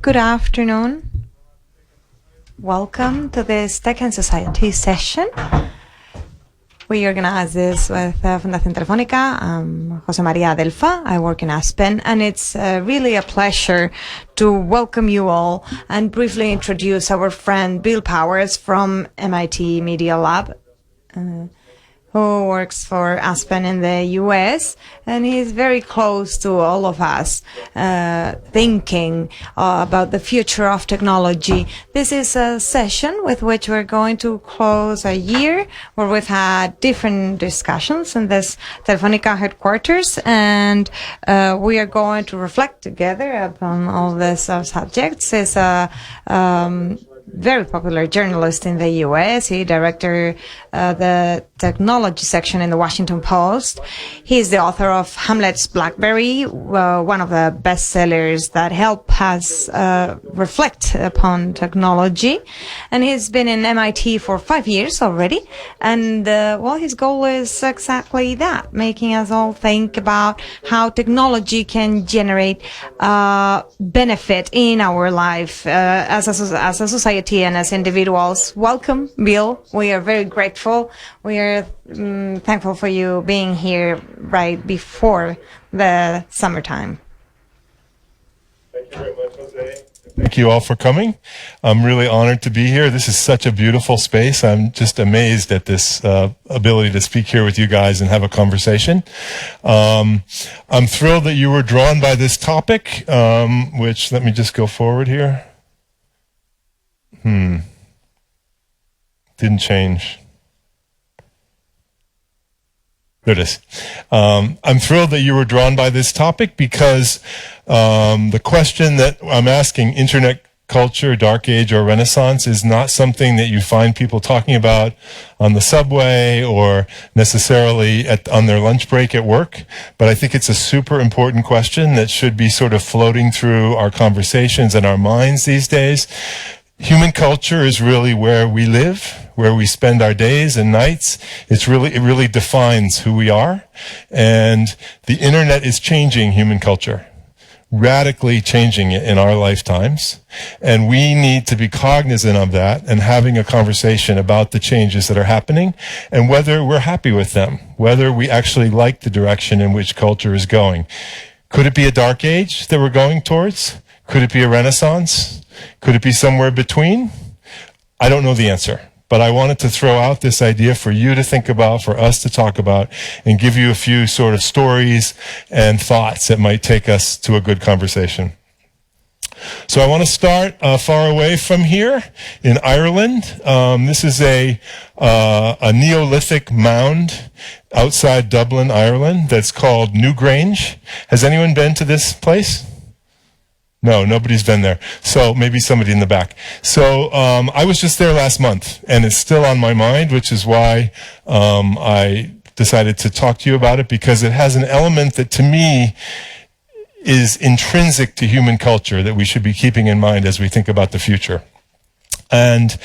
Good afternoon. Welcome to this Tech and Society session. We organize this with Fundación Telefónica. I'm José María Adelfa. I work in Aspen, and it's really a pleasure to welcome you all and briefly introduce our friend Bill Powers from MIT Media Lab, who works for Aspen in the US, and he's very close to all of us, thinking about the future of technology. This is a session with which we're going to close a year where we've had different discussions in this Telefonica headquarters, and we are going to reflect together upon all these subjects. It's a very popular journalist in the U.S. He directed the technology section in the Washington Post. He is the author of Hamlet's Blackberry, one of the bestsellers that help us reflect upon technology. And he's been in MIT for 5 years already. And, his goal is exactly that, making us all think about how technology can generate benefit in our life as a society and as individuals. Welcome, Bill. We are very grateful. We are thankful for you being here right before the summertime. Thank you very much, Jose. Thank you all for coming. I'm really honored to be here. This is such a beautiful space. I'm just amazed at this ability to speak here with you guys and have a conversation. I'm thrilled that you were drawn by this topic, which, let me just go forward here. Didn't change. There it is. I'm thrilled that you were drawn by this topic because the question that I'm asking, internet culture, dark age, or renaissance, is not something that you find people talking about on the subway or necessarily on their lunch break at work. But I think it's a super important question that should be sort of floating through our conversations and our minds these days. Human culture is really where we live, where we spend our days and nights. It really defines who we are. And the internet is changing human culture, radically changing it in our lifetimes. And we need to be cognizant of that and having a conversation about the changes that are happening and whether we're happy with them, whether we actually like the direction in which culture is going. Could it be a dark age that we're going towards? Could it be a renaissance? Could it be somewhere between? I don't know the answer, but I wanted to throw out this idea for you to think about, for us to talk about, and give you a few sort of stories and thoughts that might take us to a good conversation. So I want to start far away from here in Ireland. This is a Neolithic mound outside Dublin, Ireland, that's called Newgrange. Has anyone been to this place? No, nobody's been there. So maybe somebody in the back. So I was just there last month, and it's still on my mind, which is why I decided to talk to you about it, because it has an element that to me is intrinsic to human culture that we should be keeping in mind as we think about the future. And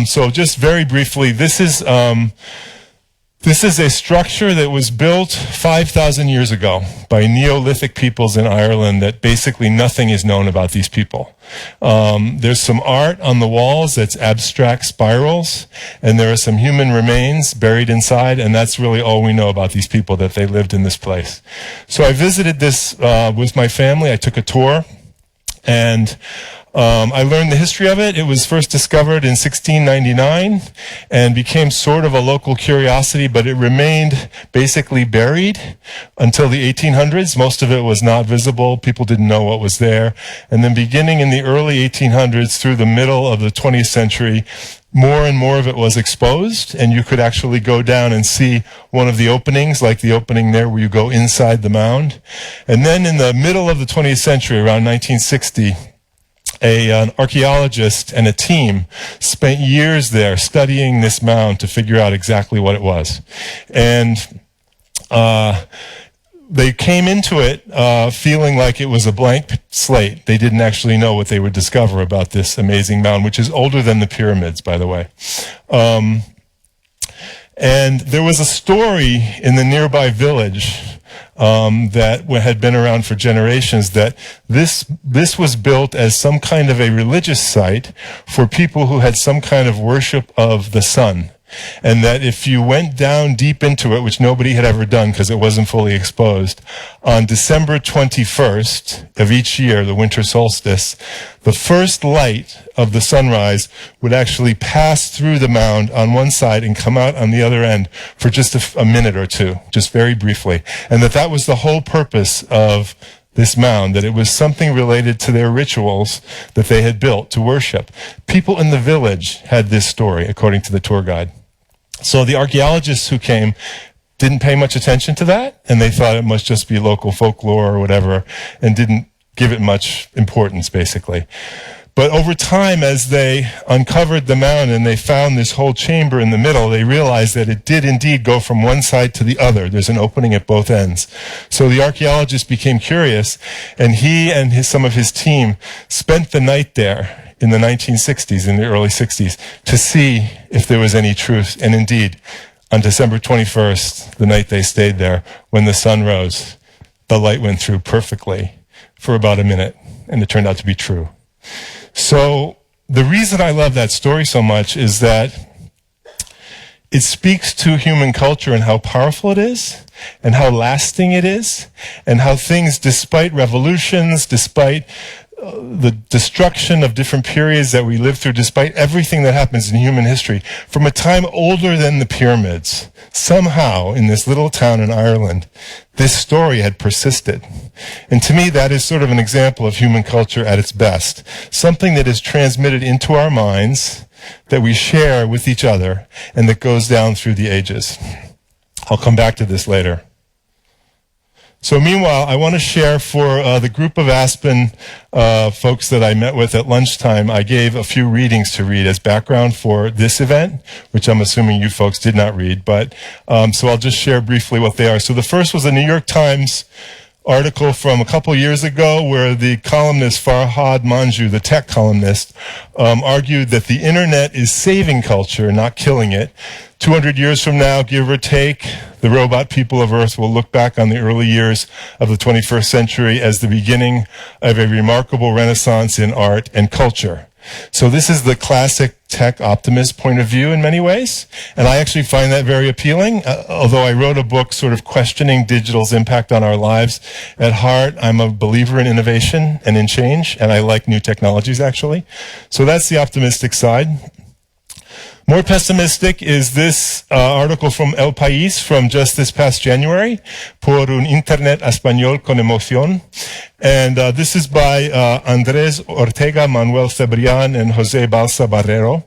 so just very briefly, this is a structure that was built 5,000 years ago by Neolithic peoples in Ireland that basically nothing is known about these people. There's some art on the walls that's abstract spirals, and there are some human remains buried inside, and that's really all we know about these people, that they lived in this place. So I visited this with my family. I took a tour, and I learned the history of it. It was first discovered in 1699 and became sort of a local curiosity, but it remained basically buried until the 1800s. Most of it was not visible. People didn't know what was there. And then beginning in the early 1800s through the middle of the 20th century, more and more of it was exposed, and you could actually go down and see one of the openings, like the opening there where you go inside the mound. And then in the middle of the 20th century, around 1960, an archaeologist and a team spent years there studying this mound to figure out exactly what it was. And they came into it feeling like it was a blank slate. They didn't actually know what they would discover about this amazing mound, which is older than the pyramids, by the way. And there was a story in the nearby village that had been around for generations, that this was built as some kind of a religious site for people who had some kind of worship of the sun. And that if you went down deep into it, which nobody had ever done because it wasn't fully exposed, on December 21st of each year, the winter solstice, the first light of the sunrise would actually pass through the mound on one side and come out on the other end for just a minute or two, just very briefly. And that was the whole purpose of this mound, that it was something related to their rituals that they had built to worship. People in the village had this story, according to the tour guide. So the archaeologists who came didn't pay much attention to that, and they thought it must just be local folklore or whatever, and didn't give it much importance, basically. But over time, as they uncovered the mound and they found this whole chamber in the middle, they realized that it did indeed go from one side to the other. There's an opening at both ends. So the archaeologist became curious, and he and some of his team spent the night there in the 1960s, in the early 60s, to see if there was any truth. And indeed, on December 21st, the night they stayed there, when the sun rose, the light went through perfectly for about a minute, and it turned out to be true. So the reason I love that story so much is that it speaks to human culture and how powerful it is, and how lasting it is, and how things, despite revolutions, despite the destruction of different periods that we live through, despite everything that happens in human history, from a time older than the pyramids, somehow in this little town in Ireland, this story had persisted. And to me, that is sort of an example of human culture at its best. Something that is transmitted into our minds, that we share with each other, and that goes down through the ages. I'll come back to this later. So meanwhile, I want to share for the group of Aspen folks that I met with at lunchtime, I gave a few readings to read as background for this event, which I'm assuming you folks did not read, but so I'll just share briefly what they are. So the first was a New York Times article from a couple years ago where the columnist Farhad Manjoo, the tech columnist, argued that the internet is saving culture, not killing it. 200 years from now, give or take, the robot people of Earth will look back on the early years of the 21st century as the beginning of a remarkable renaissance in art and culture. So this is the classic tech optimist point of view in many ways, and I actually find that very appealing. Although I wrote a book sort of questioning digital's impact on our lives, at heart I'm a believer in innovation and in change, and I like new technologies actually. So that's the optimistic side. More pessimistic is this article from El País from just this past January, por un Internet español con emoción. And this is by Andrés Ortega, Manuel Cebrián, and José Balsa Barrero.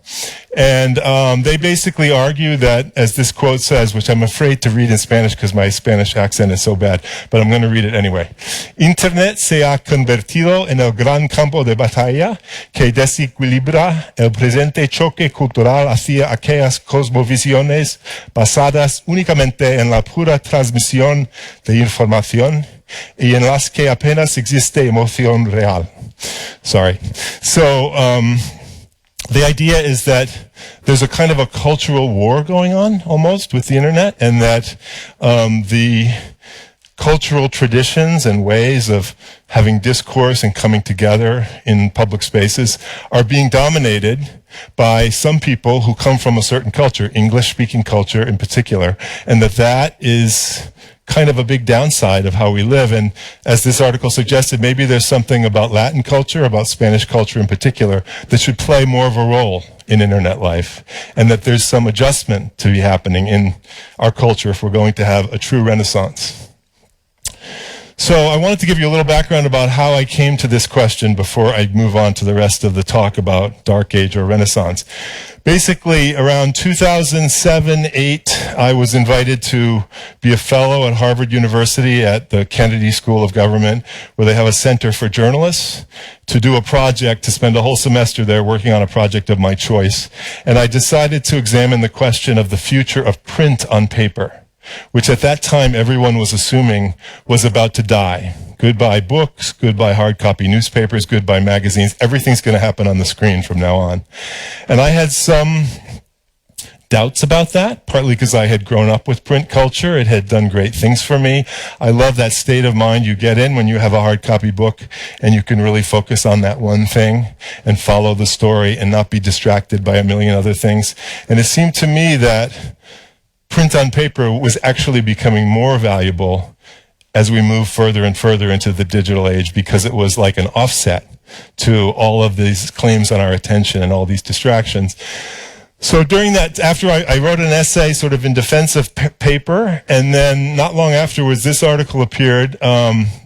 And they basically argue that, as this quote says, which I'm afraid to read in Spanish because my Spanish accent is so bad, but I'm going to read it anyway. Internet se ha convertido en el gran campo de batalla que desequilibra el presente choque cultural hacia aquellas cosmovisiones basadas únicamente en la pura transmisión de información y en las que apenas existe emoción real. Sorry. So, the idea is that there's a kind of a cultural war going on almost with the internet, and that the cultural traditions and ways of having discourse and coming together in public spaces are being dominated by some people who come from a certain culture, English-speaking culture in particular, and that is kind of a big downside of how we live. And as this article suggested, maybe there's something about Latin culture, about Spanish culture in particular, that should play more of a role in internet life, and that there's some adjustment to be happening in our culture if we're going to have a true renaissance. So I wanted to give you a little background about how I came to this question before I move on to the rest of the talk about Dark Age or Renaissance. Basically, around 2007-8, I was invited to be a fellow at Harvard University at the Kennedy School of Government, where they have a center for journalists, to do a project, to spend a whole semester there working on a project of my choice. And I decided to examine the question of the future of print on paper, which at that time everyone was assuming was about to die. Goodbye books, goodbye hard copy newspapers, goodbye magazines. Everything's going to happen on the screen from now on. And I had some doubts about that, partly because I had grown up with print culture. It had done great things for me. I love that state of mind you get in when you have a hard copy book and you can really focus on that one thing and follow the story and not be distracted by a million other things. And it seemed to me that print on paper was actually becoming more valuable as we move further and further into the digital age, because it was like an offset to all of these claims on our attention and all these distractions. So during that, after I wrote an essay sort of in defense of paper, and then not long afterwards, this article appeared,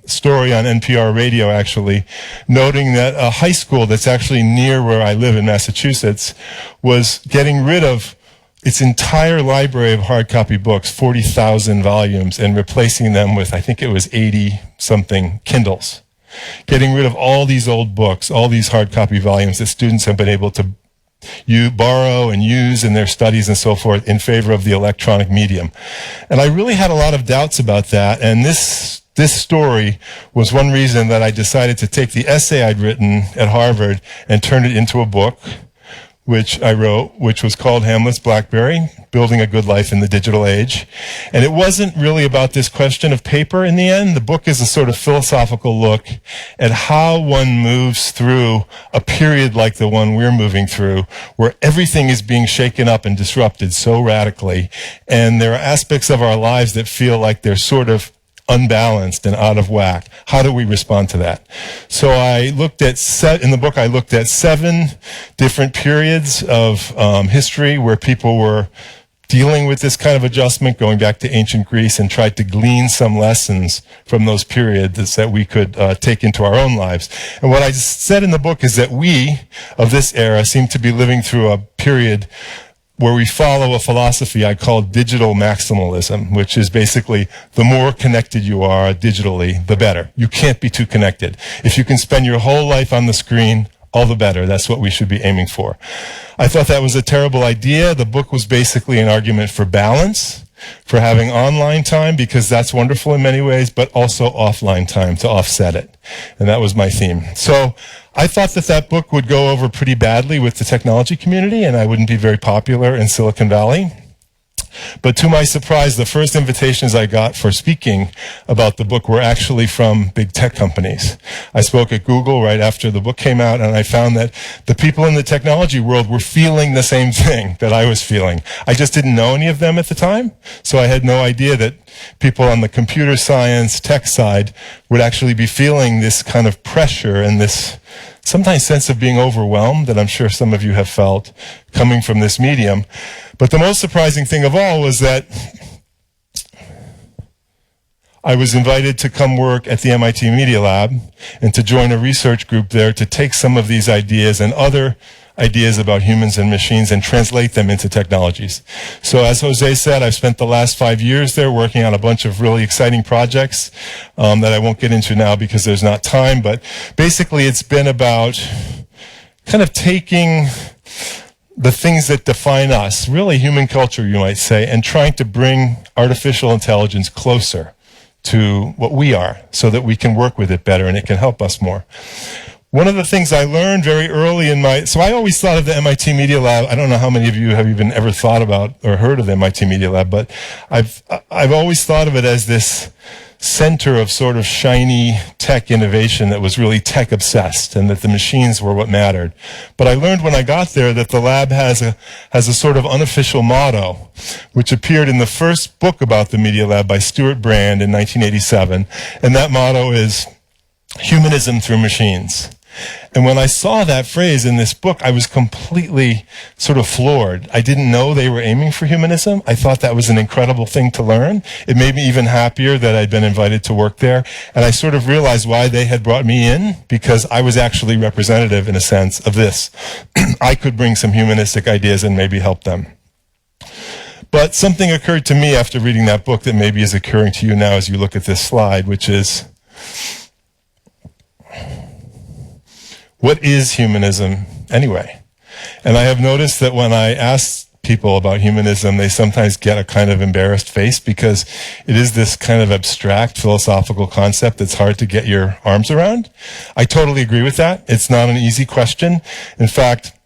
story on NPR radio actually, noting that a high school that's actually near where I live in Massachusetts was getting rid of its entire library of hard copy books, 40,000 volumes, and replacing them with, I think it was 80-something Kindles. Getting rid of all these old books, all these hard copy volumes that students have been able to borrow and use in their studies and so forth in favor of the electronic medium. And I really had a lot of doubts about that, and this story was one reason that I decided to take the essay I'd written at Harvard and turn it into a book, which I wrote, which was called Hamlet's Blackberry, Building a Good Life in the Digital Age. And it wasn't really about this question of paper in the end. The book is a sort of philosophical look at how one moves through a period like the one we're moving through, where everything is being shaken up and disrupted so radically. And there are aspects of our lives that feel like they're sort of unbalanced and out of whack. How do we respond to that? So I looked at, in the book, I looked at 7 different periods of history where people were dealing with this kind of adjustment, going back to ancient Greece, and tried to glean some lessons from those periods that we could take into our own lives. And what I said in the book is that we, of this era, seem to be living through a period where we follow a philosophy I call digital maximalism, which is basically the more connected you are digitally, the better. You can't be too connected. If you can spend your whole life on the screen, all the better. That's what we should be aiming for. I thought that was a terrible idea. The book was basically an argument for balance, for having online time, because that's wonderful in many ways, but also offline time to offset it. And that was my theme. So I thought that that book would go over pretty badly with the technology community, and I wouldn't be very popular in Silicon Valley. But to my surprise, the first invitations I got for speaking about the book were actually from big tech companies. I spoke at Google right after the book came out, and I found that the people in the technology world were feeling the same thing that I was feeling. I just didn't know any of them at the time, so I had no idea that people on the computer science, tech side would actually be feeling this kind of pressure and this sometimes sense of being overwhelmed that I'm sure some of you have felt coming from this medium. But the most surprising thing of all was that I was invited to come work at the MIT Media Lab and to join a research group there to take some of these ideas and other ideas about humans and machines and translate them into technologies. So as Jose said, I've spent the last 5 years there working on a bunch of really exciting projects that I won't get into now because there's not time, but basically it's been about kind of taking the things that define us, really human culture, you might say, and trying to bring artificial intelligence closer to what we are so that we can work with it better and it can help us more. One of the things I learned very early in so I always thought of the MIT Media Lab. I don't know how many of you have even ever thought about or heard of the MIT Media Lab, but I've always thought of it as this center of sort of shiny tech innovation that was really tech obsessed and that the machines were what mattered. But I learned when I got there that the lab has a sort of unofficial motto, which appeared in the first book about the Media Lab by Stuart Brand in 1987. And that motto is humanism through machines. And when I saw that phrase in this book, I was completely sort of floored. I didn't know they were aiming for humanism. I thought that was an incredible thing to learn. It made me even happier that I'd been invited to work there. And I sort of realized why they had brought me in, because I was actually representative, in a sense, of this. I could bring some humanistic ideas and maybe help them. But something occurred to me after reading that book that maybe is occurring to you now as you look at this slide, which is, what is humanism anyway? And I have noticed that when I ask people about humanism, they sometimes get a kind of embarrassed face because it is this kind of abstract philosophical concept that's hard to get your arms around. I totally agree with that. It's not an easy question. In fact,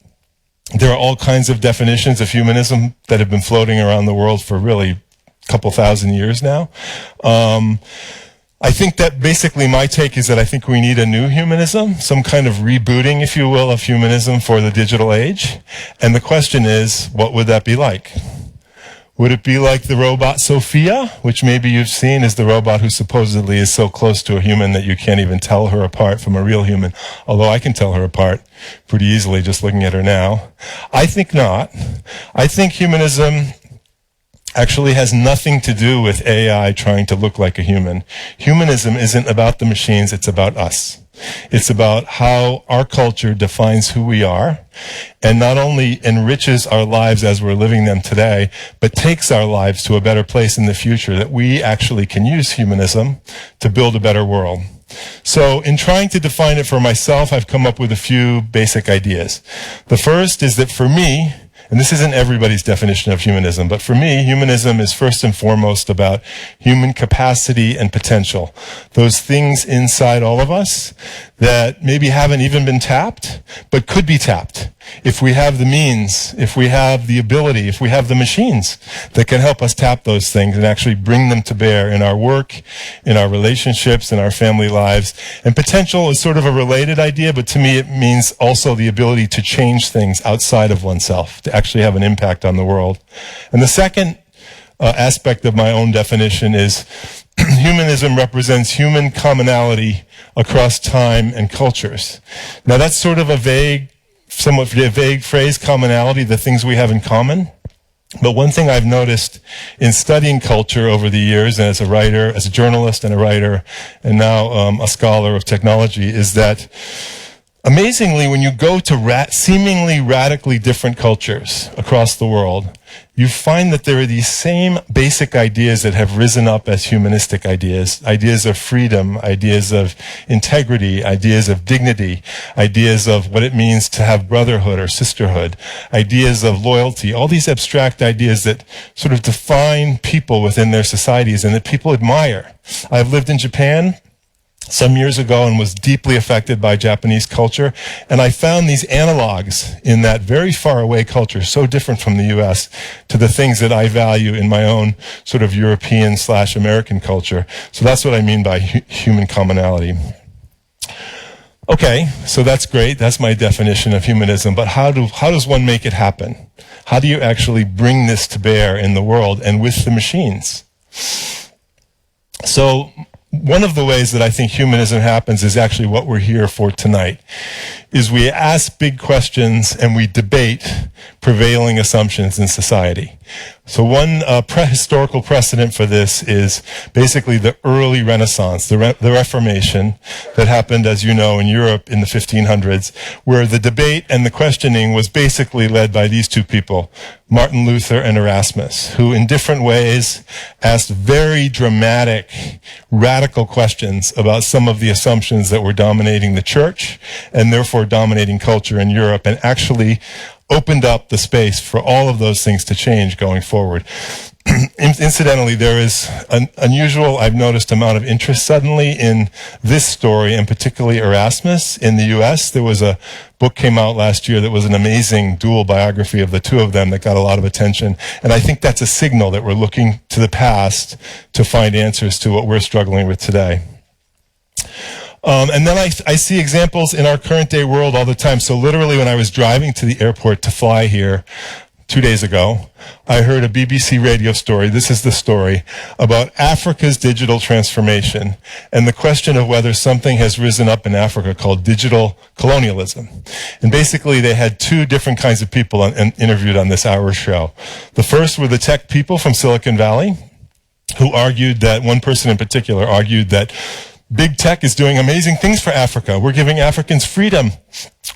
There are all kinds of definitions of humanism that have been floating around the world for really a couple thousand years now. I think that basically my take is that I think we need a new humanism, some kind of rebooting, if you will, of humanism for the digital age. And the question is, what would that be like? Would it be like the robot Sophia, which maybe you've seen is the robot who supposedly is so close to a human that you can't even tell her apart from a real human, although I can tell her apart pretty easily just looking at her now? I think not. I think humanism actually has nothing to do with AI trying to look like a human. Humanism isn't about the machines, it's about us. It's about how our culture defines who we are and not only enriches our lives as we're living them today, but takes our lives to a better place in the future, that we actually can use humanism to build a better world. So in trying to define it for myself, I've come up with a few basic ideas. The first is that for me, and this isn't everybody's definition of humanism, but for me, humanism is first and foremost about human capacity and potential. Those things inside all of us that maybe haven't even been tapped, but could be tapped if we have the means, if we have the ability, if we have the machines that can help us tap those things and actually bring them to bear in our work, in our relationships, in our family lives. And potential is sort of a related idea, but to me it means also the ability to change things outside of oneself, to actually have an impact on the world. And the second aspect of my own definition is humanism represents human commonality across time and cultures. Now that's sort of a vague, somewhat vague phrase, commonality, the things we have in common. But one thing I've noticed in studying culture over the years, and as a writer, as a journalist and a writer, and now a scholar of technology, is that amazingly, when you go to seemingly radically different cultures across the world, you find that there are these same basic ideas that have risen up as humanistic ideas, ideas of freedom, ideas of integrity, ideas of dignity, ideas of what it means to have brotherhood or sisterhood, ideas of loyalty, all these abstract ideas that sort of define people within their societies and that people admire. I've lived in Japan some years ago and was deeply affected by Japanese culture, and I found these analogs in that very far away culture, so different from the US, to the things that I value in my own sort of European/American culture. So that's what I mean by human commonality. Okay, so that's great. That's my definition of humanism. But how does one make it happen? How do you actually bring this to bear in the world and with the machines? So one of the ways that I think humanism happens is actually what we're here for tonight, is we ask big questions and we debate prevailing assumptions in society. So one historical precedent for this is basically the early Renaissance, the Reformation that happened, as you know, in Europe in the 1500s, where the debate and the questioning was basically led by these two people, Martin Luther and Erasmus, who in different ways asked very dramatic, radical questions about some of the assumptions that were dominating the church and therefore dominating culture in Europe, and actually opened up the space for all of those things to change going forward. Incidentally, there is an unusual, I've noticed, amount of interest suddenly in this story, and particularly Erasmus in the US. There was a book came out last year that was an amazing dual biography of the two of them that got a lot of attention. And I think that's a signal that we're looking to the past to find answers to what we're struggling with today. And then I see examples in our current day world all the time. So literally when I was driving to the airport to fly here 2 days ago, I heard a BBC radio story, this is the story, about Africa's digital transformation and the question of whether something has risen up in Africa called digital colonialism. And basically they had two different kinds of people interviewed on this hour show. The first were the tech people from Silicon Valley, who argued that, one person in particular argued that big tech is doing amazing things for Africa. We're giving Africans freedom.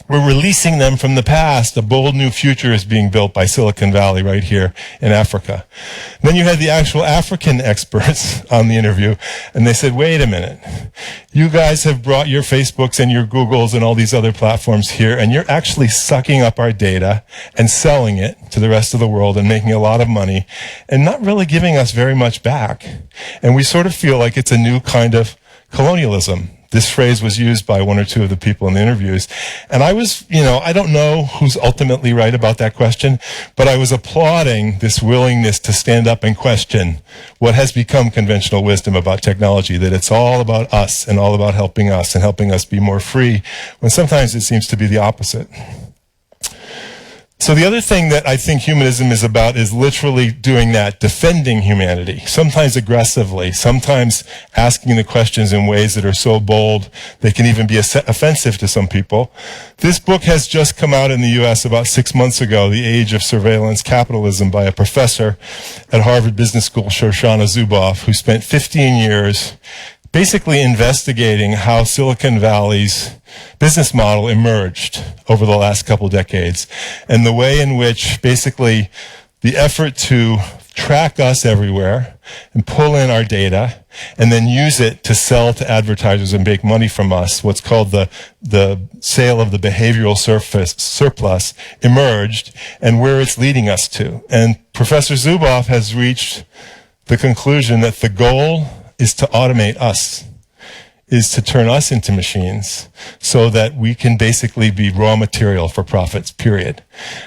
We're releasing them from the past. A bold new future is being built by Silicon Valley right here in Africa. And then you had the actual African experts on the interview, and they said, wait a minute. You guys have brought your Facebooks and your Googles and all these other platforms here, and you're actually sucking up our data and selling it to the rest of the world and making a lot of money and not really giving us very much back. And we sort of feel like it's a new kind of colonialism This phrase was used by one or two of the people in the interviews. And I was, I don't know who's ultimately right about that question, but I was applauding this willingness to stand up and question what has become conventional wisdom about technology, that it's all about us and all about helping us and helping us be more free, when sometimes it seems to be the opposite. So the other thing that I think humanism is about is literally doing that, defending humanity, sometimes aggressively, sometimes asking the questions in ways that are so bold they can even be offensive to some people. This book has just come out in the U.S. about 6 months ago, The Age of Surveillance Capitalism, by a professor at Harvard Business School, Shoshana Zuboff, who spent 15 years basically investigating how Silicon Valley's business model emerged over the last couple decades, and the way in which basically the effort to track us everywhere and pull in our data and then use it to sell to advertisers and make money from us, what's called the sale of the behavioral surplus, emerged, and where it's leading us to. And Professor Zuboff has reached the conclusion that the goal is to automate us, is to turn us into machines so that we can basically be raw material for profits, period.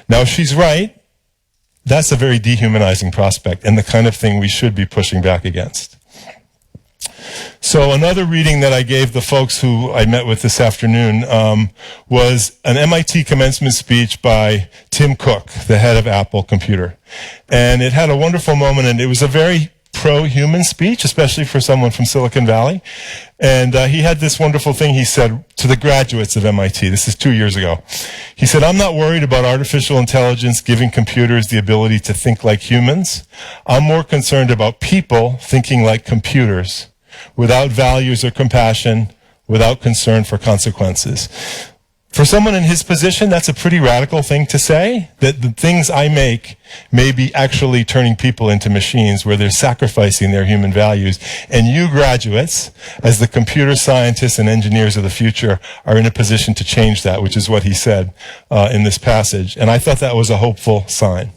Now, she's right. That's a very dehumanizing prospect and the kind of thing we should be pushing back against. So another reading that I gave the folks who I met with this afternoon was an MIT commencement speech by Tim Cook, the head of Apple Computer. And it had a wonderful moment, and it was a very pro-human speech, especially for someone from Silicon Valley. And he had this wonderful thing he said to the graduates of MIT. This is 2 years ago. He said, "I'm not worried about artificial intelligence giving computers the ability to think like humans. I'm more concerned about people thinking like computers, without values or compassion, without concern for consequences." For someone in his position, that's a pretty radical thing to say, that the things I make may be actually turning people into machines where they're sacrificing their human values. And you graduates, as the computer scientists and engineers of the future, are in a position to change that, which is what he said in this passage. And I thought that was a hopeful sign.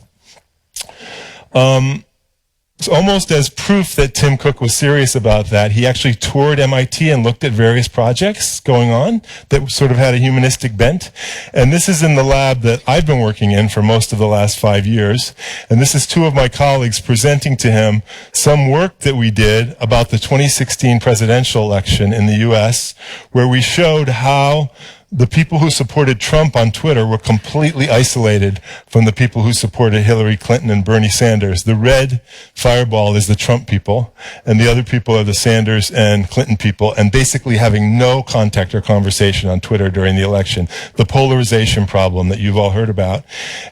So almost as proof that Tim Cook was serious about that, he actually toured MIT and looked at various projects going on that sort of had a humanistic bent. And this is in the lab that I've been working in for most of the last 5 years. And this is two of my colleagues presenting to him some work that we did about the 2016 presidential election in the US, where we showed how the people who supported Trump on Twitter were completely isolated from the people who supported Hillary Clinton and Bernie Sanders. The red fireball is the Trump people, and the other people are the Sanders and Clinton people, and basically having no contact or conversation on Twitter during the election. The polarization problem that you've all heard about.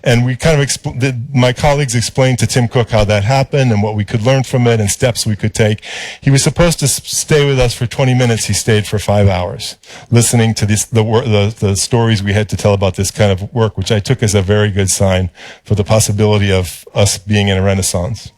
And we kind of my colleagues explained to Tim Cook how that happened and what we could learn from it and steps we could take. He was supposed to stay with us for 20 minutes. He stayed for 5 hours, listening to the stories we had to tell about this kind of work, which I took as a very good sign for the possibility of us being in a renaissance.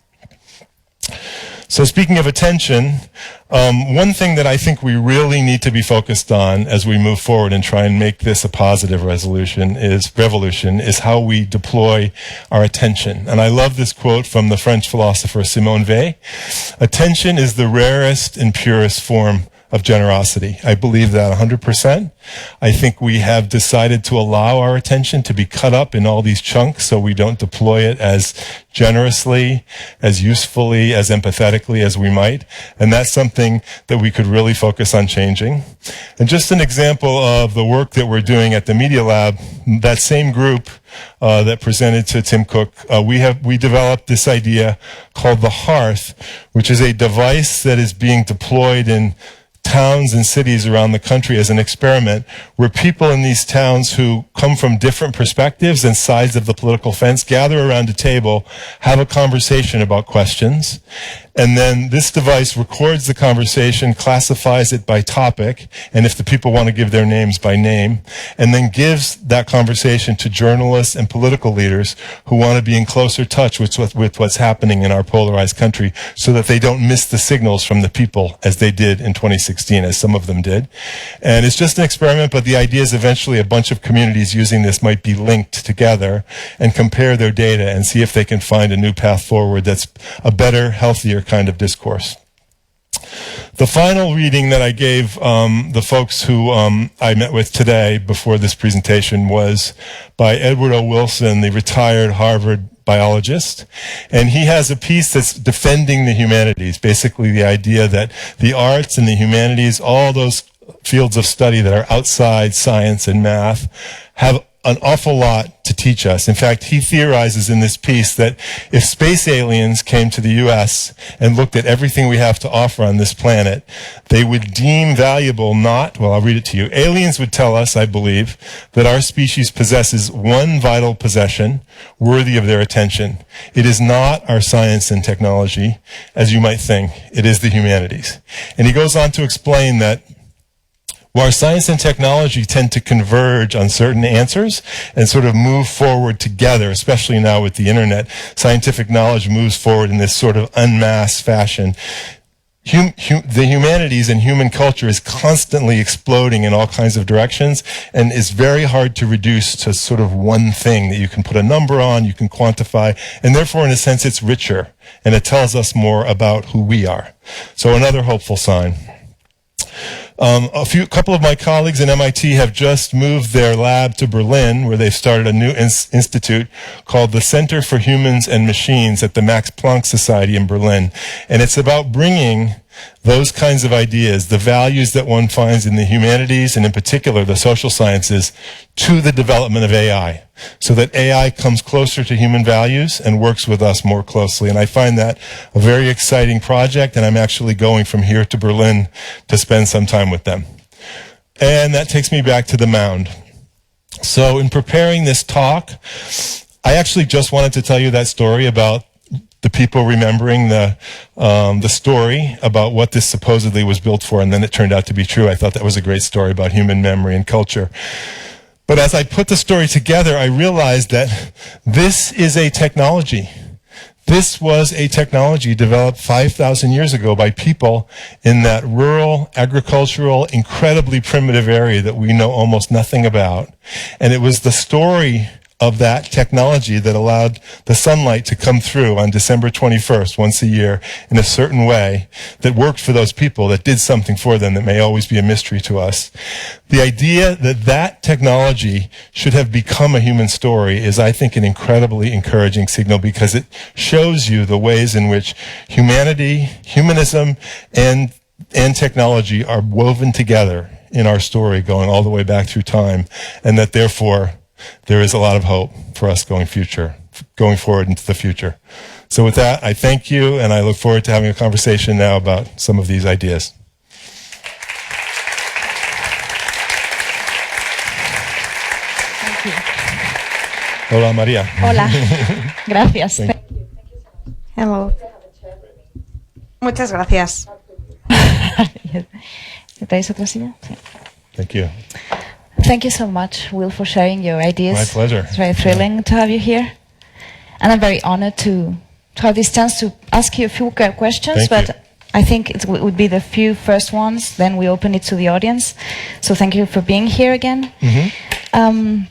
So speaking of attention, one thing that I think we really need to be focused on as we move forward and try and make this a positive revolution is how we deploy our attention. And I love this quote from the French philosopher Simone Weil. "Attention is the rarest and purest form of generosity." I believe that 100%. I think we have decided to allow our attention to be cut up in all these chunks so we don't deploy it as generously, as usefully, as empathetically as we might. And that's something that we could really focus on changing. And just an example of the work that we're doing at the Media Lab, that same group that presented to Tim Cook, we developed this idea called the Hearth, which is a device that is being deployed in towns and cities around the country as an experiment, where people in these towns who come from different perspectives and sides of the political fence gather around a table, have a conversation about questions, and then this device records the conversation, classifies it by topic, and if the people want to give their names, by name, and then gives that conversation to journalists and political leaders who want to be in closer touch with what's happening in our polarized country, so that they don't miss the signals from the people as they did in 2016, as some of them did. And it's just an experiment, but the idea is eventually a bunch of communities using this might be linked together and compare their data and see if they can find a new path forward that's a better, healthier kind of discourse. The final reading that I gave the folks who I met with today before this presentation was by Edward O. Wilson, the retired Harvard biologist, and he has a piece that's defending the humanities, basically the idea that the arts and the humanities, all those fields of study that are outside science and math, have an awful lot to teach us. In fact, he theorizes in this piece that if space aliens came to the U.S. and looked at everything we have to offer on this planet, they would deem valuable not, well, I'll read it to you. Aliens would tell us, I believe, that our species possesses one vital possession worthy of their attention. It is not our science and technology, as you might think. It is the humanities. And he goes on to explain that while science and technology tend to converge on certain answers and sort of move forward together, especially now with the internet, scientific knowledge moves forward in this sort of en masse fashion. The humanities and human culture is constantly exploding in all kinds of directions and is very hard to reduce to sort of one thing that you can put a number on, you can quantify, and therefore in a sense it's richer and it tells us more about who we are. So another hopeful sign. Couple of my colleagues in MIT have just moved their lab to Berlin, where they've started a new institute called the Center for Humans and Machines at the Max Planck Society in Berlin. And it's about bringing those kinds of ideas, the values that one finds in the humanities, and in particular the social sciences, to the development of AI, so that AI comes closer to human values and works with us more closely. And I find that a very exciting project, and I'm actually going from here to Berlin to spend some time with them. And that takes me back to the mound. So in preparing this talk, I actually just wanted to tell you that story about the people remembering the story about what this supposedly was built for, and then it turned out to be true. I thought that was a great story about human memory and culture. But as I put the story together, I realized that this is a technology. This was a technology developed 5,000 years ago by people in that rural, agricultural, incredibly primitive area that we know almost nothing about. And it was the story of that technology that allowed the sunlight to come through on December 21st, once a year, in a certain way that worked for those people, that did something for them that may always be a mystery to us. The idea that that technology should have become a human story is, I think, an incredibly encouraging signal, because it shows you the ways in which humanity, humanism, and technology are woven together in our story, going all the way back through time, and that therefore there is a lot of hope for us going forward into the future. So with that, I thank you, and I look forward to having a conversation now about some of these ideas. Thank you. Hola, María. Hola. Gracias. Hello. Muchas gracias. ¿Traes otra silla? Sí. Thank you. Thank you so much, Will, for sharing your ideas. My pleasure. It's very thrilling to have you here. And I'm very honored to have this chance to ask you a few questions, Thank you. I think it would be the few first ones, then we open it to the audience. So thank you for being here again. Mm-hmm.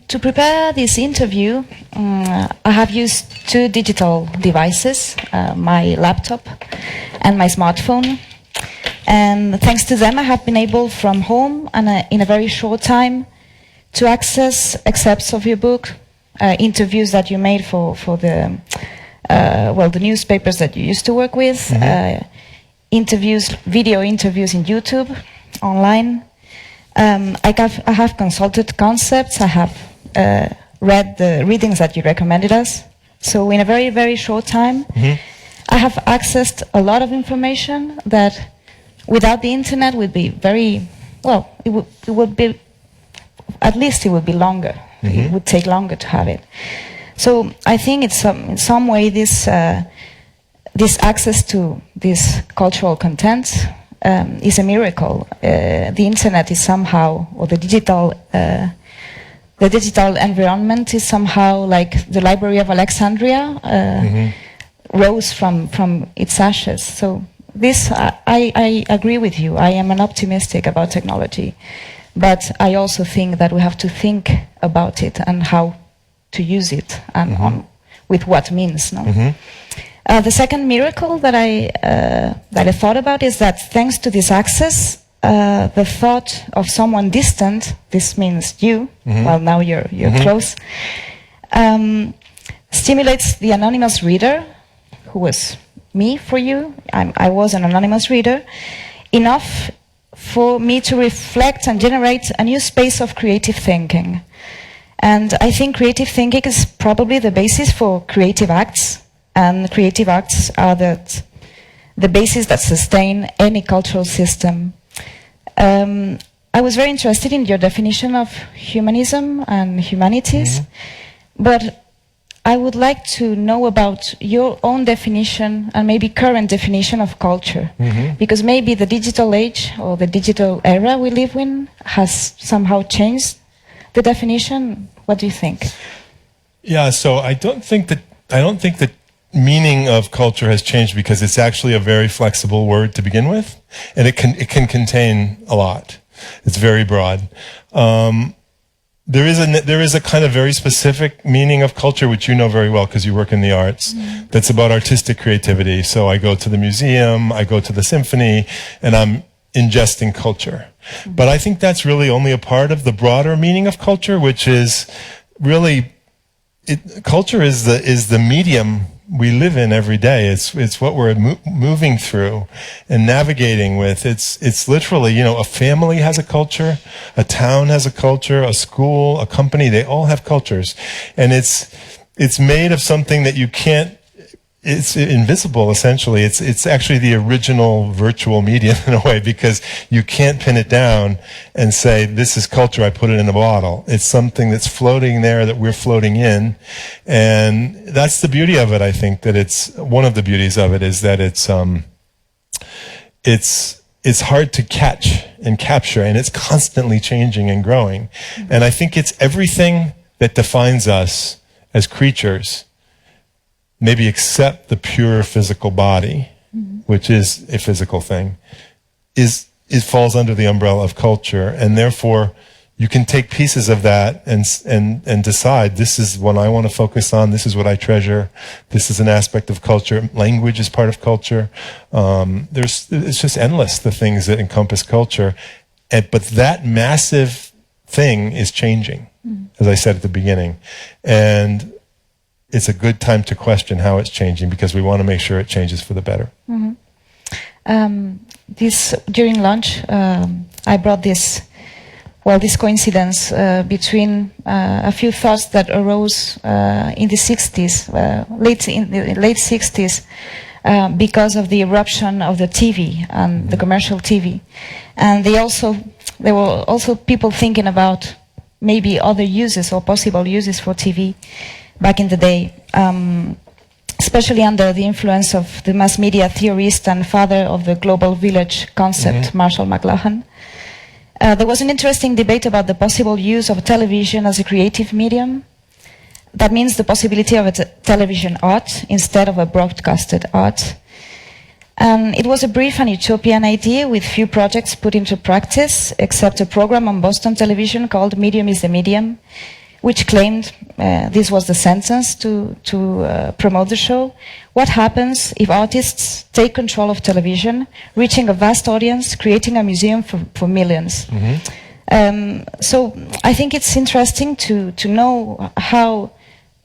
To prepare this interview, I have used two digital devices, my laptop and my smartphone. And thanks to them, I have been able from home and in a very short time to access excerpts of your book, interviews that you made for the newspapers that you used to work with, video interviews in YouTube, online. I have consulted concepts. I have read the readings that you recommended us. So in a very, very short time, I have accessed a lot of information that without the internet would be very, it would be, at least it would be longer. It would take longer to have it. So I think it's in some way this access to this cultural content is a miracle. The internet is somehow, or the digital environment is somehow like the Library of Alexandria rose from its ashes. So this, I agree with you. I am an optimistic about technology, but I also think that we have to think about it and how to use it and with what means. No? The second miracle that I thought about is that thanks to this access, the thought of someone distant, this means you, well, now you're close, stimulates the anonymous reader, who was me for you. I was an anonymous reader, enough for me to reflect and generate a new space of creative thinking. And I think creative thinking is probably the basis for creative acts, and creative acts are the basis that sustain any cultural system. I was very interested in your definition of humanism and humanities, but I would like to know about your own definition and maybe current definition of culture, because maybe the digital age or the digital era we live in has somehow changed the definition. What do you think? Yeah, so I don't think that meaning of culture has changed, because it's actually a very flexible word to begin with, and it can contain a lot. It's very broad. There is a kind of very specific meaning of culture, which you know very well because you work in the arts, that's about artistic creativity. So I go to the museum, I go to the symphony, and I'm ingesting culture. But I think that's really only a part of the broader meaning of culture, which is really, culture is the medium we live in every day. It's what we're moving through and navigating with. It's literally, a family has a culture, a town has a culture, a school, a company, they all have cultures. And it's made of something that you can't, it's invisible, essentially. It's actually the original virtual medium in a way, because you can't pin it down and say, this is culture, I put it in a bottle. It's something that's floating there that we're floating in. And that's the beauty of it, I think, that one of the beauties of it is that it's hard to catch and capture, and it's constantly changing and growing. And I think it's everything that defines us as creatures, maybe except the pure physical body, which is a physical thing, it falls under the umbrella of culture, and therefore you can take pieces of that and decide, this is what I want to focus on, this is what I treasure, this is an aspect of culture. Language is part of culture. It's just endless, the things that encompass culture. But that massive thing is changing, as I said at the beginning. And it's a good time to question how it's changing, because we want to make sure it changes for the better. During lunch, I brought this coincidence between a few thoughts that arose in the 60s, late 60s, because of the eruption of the TV and the commercial TV. And there were also people thinking about maybe other uses or possible uses for TV back in the day, especially under the influence of the mass media theorist and father of the global village concept, Marshall McLuhan. There was an interesting debate about the possible use of television as a creative medium. That means the possibility of a television art instead of a broadcasted art. And it was a brief and utopian idea with few projects put into practice, except a program on Boston television called Medium is the Medium, which claimed, this was the sentence to promote the show, what happens if artists take control of television, reaching a vast audience, creating a museum for millions? So I think it's interesting to know how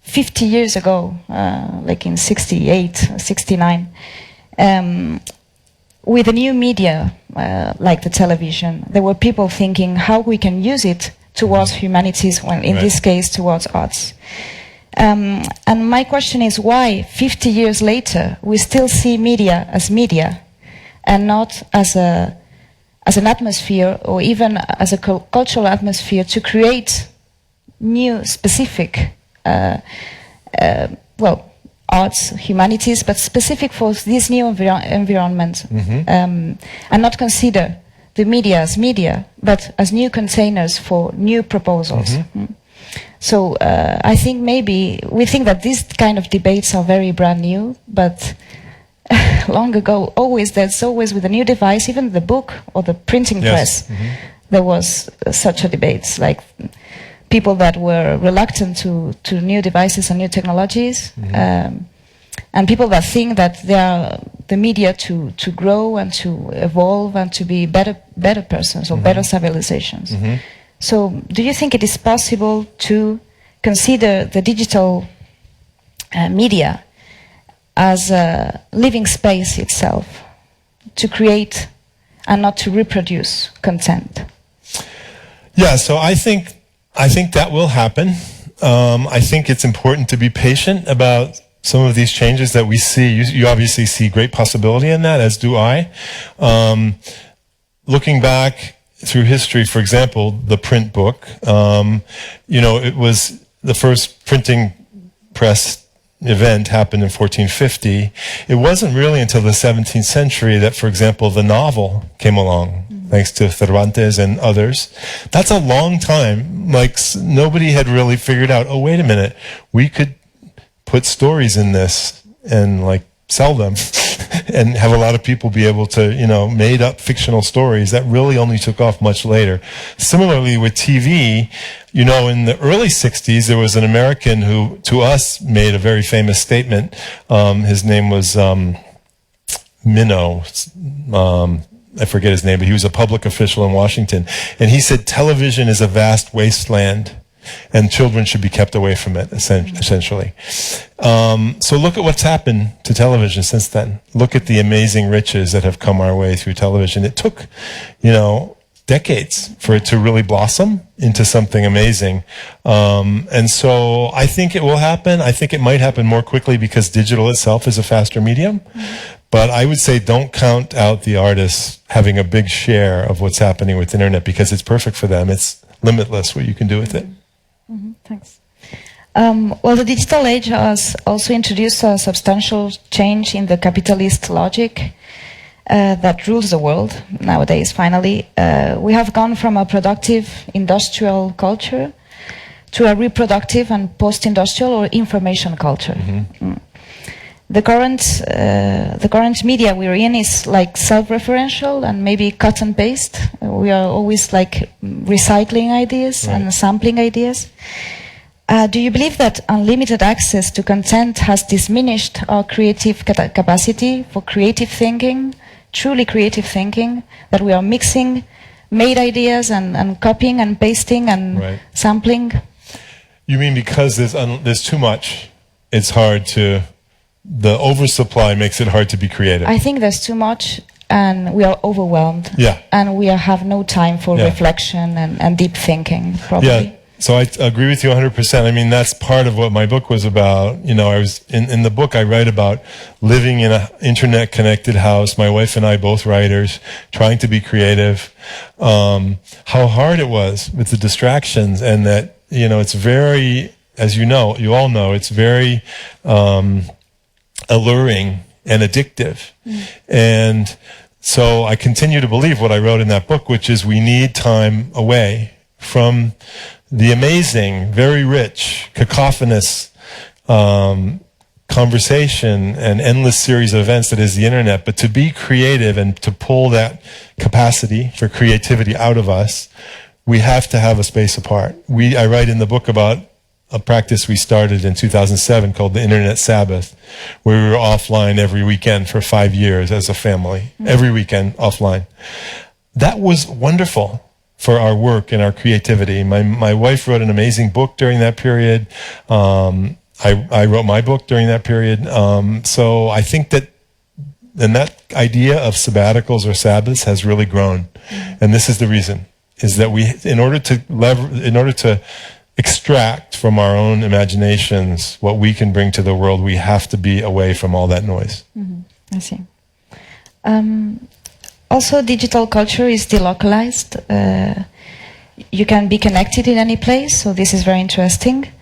50 years ago, like in 68, 69, with a new media like the television, there were people thinking how we can use it towards humanities, well, in this case, towards arts. And my question is why, 50 years later, we still see media and not as an atmosphere or even as a cultural atmosphere to create new specific, arts, humanities, but specific for this new environment, and not consider the media as media, but as new containers for new proposals. So I think maybe we think that these kind of debates are very brand new, but long ago, there's always with a new device, even the book or the printing press, there was such a debate, like people that were reluctant to new devices and new technologies, and people that think that they are the media to grow and to evolve and to be better persons or better civilizations. So do you think it is possible to consider the digital media as a living space itself, to create and not to reproduce content? Yeah, so I think that will happen. I think it's important to be patient about some of these changes that we see. You obviously see great possibility in that, as do I. Looking back through history, for example, the print book, it was the first printing press event happened in 1450. It wasn't really until the 17th century that, for example, the novel came along, thanks to Cervantes and others. That's a long time. Like, nobody had really figured out, oh, wait a minute, we could put stories in this and, like, sell them and have a lot of people be able to, made up fictional stories. That really only took off much later. Similarly with TV, in the early 60s, there was an American who, to us, made a very famous statement. His name was Minnow. I forget his name, but he was a public official in Washington. And he said, television is a vast wasteland, and children should be kept away from it, essentially. So look at what's happened to television since then. Look at the amazing riches that have come our way through television. It took, decades for it to really blossom into something amazing. And so I think it will happen. I think it might happen more quickly because digital itself is a faster medium. But I would say don't count out the artists having a big share of what's happening with the internet, because it's perfect for them. It's limitless what you can do with it. Thanks. Well, the digital age has also introduced a substantial change in the capitalist logic that rules the world nowadays, finally. We have gone from a productive industrial culture to a reproductive and post-industrial or information culture. The current media we're in is like self-referential and maybe cut and paste. We are always like recycling ideas and sampling ideas. Do you believe that unlimited access to content has diminished our creative capacity for creative thinking, truly creative thinking, that we are mixing made ideas and copying and pasting and sampling? You mean because there's too much, it's hard to... The oversupply makes it hard to be creative. I think there's too much, and we are overwhelmed. Yeah. And we have no time for reflection and deep thinking, probably. Yeah. So I agree with you 100%. I mean, that's part of what my book was about. I was in the book I write about living in an internet-connected house. My wife and I, both writers, trying to be creative. How hard it was with the distractions, and that it's very, as you all know, it's very alluring and addictive. And so I continue to believe what I wrote in that book, which is we need time away from the amazing, very rich, cacophonous conversation and endless series of events that is the internet. But to be creative and to pull that capacity for creativity out of us, we have to have a space apart. I write in the book about a practice we started in 2007 called the Internet Sabbath, where we were offline every weekend for 5 years as a family, every weekend offline. That was wonderful for our work and our creativity. My wife wrote an amazing book during that period. I wrote my book during that period. So I think that idea of sabbaticals or Sabbaths has really grown. And this is the reason, is that in order to extract from our own imaginations what we can bring to the world, we have to be away from all that noise. I see. Also, digital culture is delocalized. You can be connected in any place, so this is very interesting.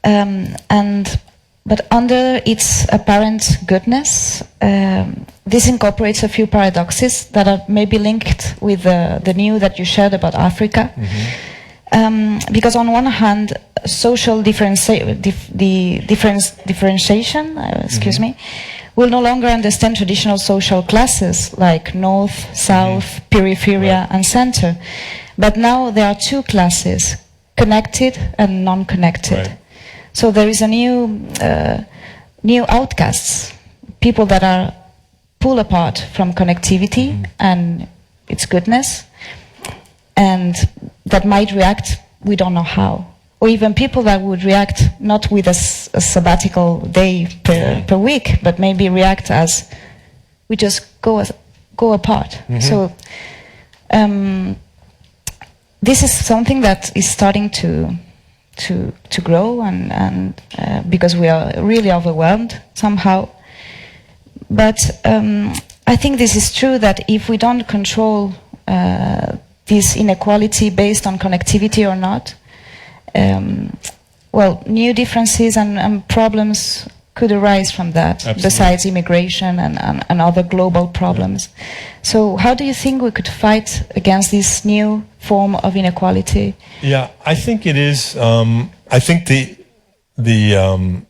But under its apparent goodness, this incorporates a few paradoxes that are maybe linked with the new that you shared about Africa. Because on one hand, social differentiation, will no longer understand traditional social classes like north, south, peripheria, and center. But now there are two classes, connected and non-connected. So there is a new new outcasts, people that are pulled apart from connectivity and its goodness, and that might react, we don't know how. Or even people that would react not with a sabbatical day per week, but maybe react as we just go apart. So this is something that is starting to grow, and because we are really overwhelmed somehow. But I think this is true that if we don't control this inequality based on connectivity or not, new differences and problems could arise from that. Absolutely. Besides immigration and other global problems. Yeah. So how do you think we could fight against this new form of inequality? Yeah, I think it is, I think the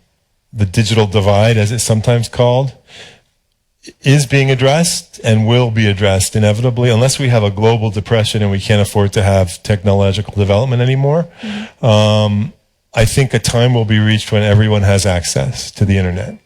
digital divide, as it's sometimes called, is being addressed and will be addressed inevitably, unless we have a global depression and we can't afford to have technological development anymore. I think a time will be reached when everyone has access to the internet.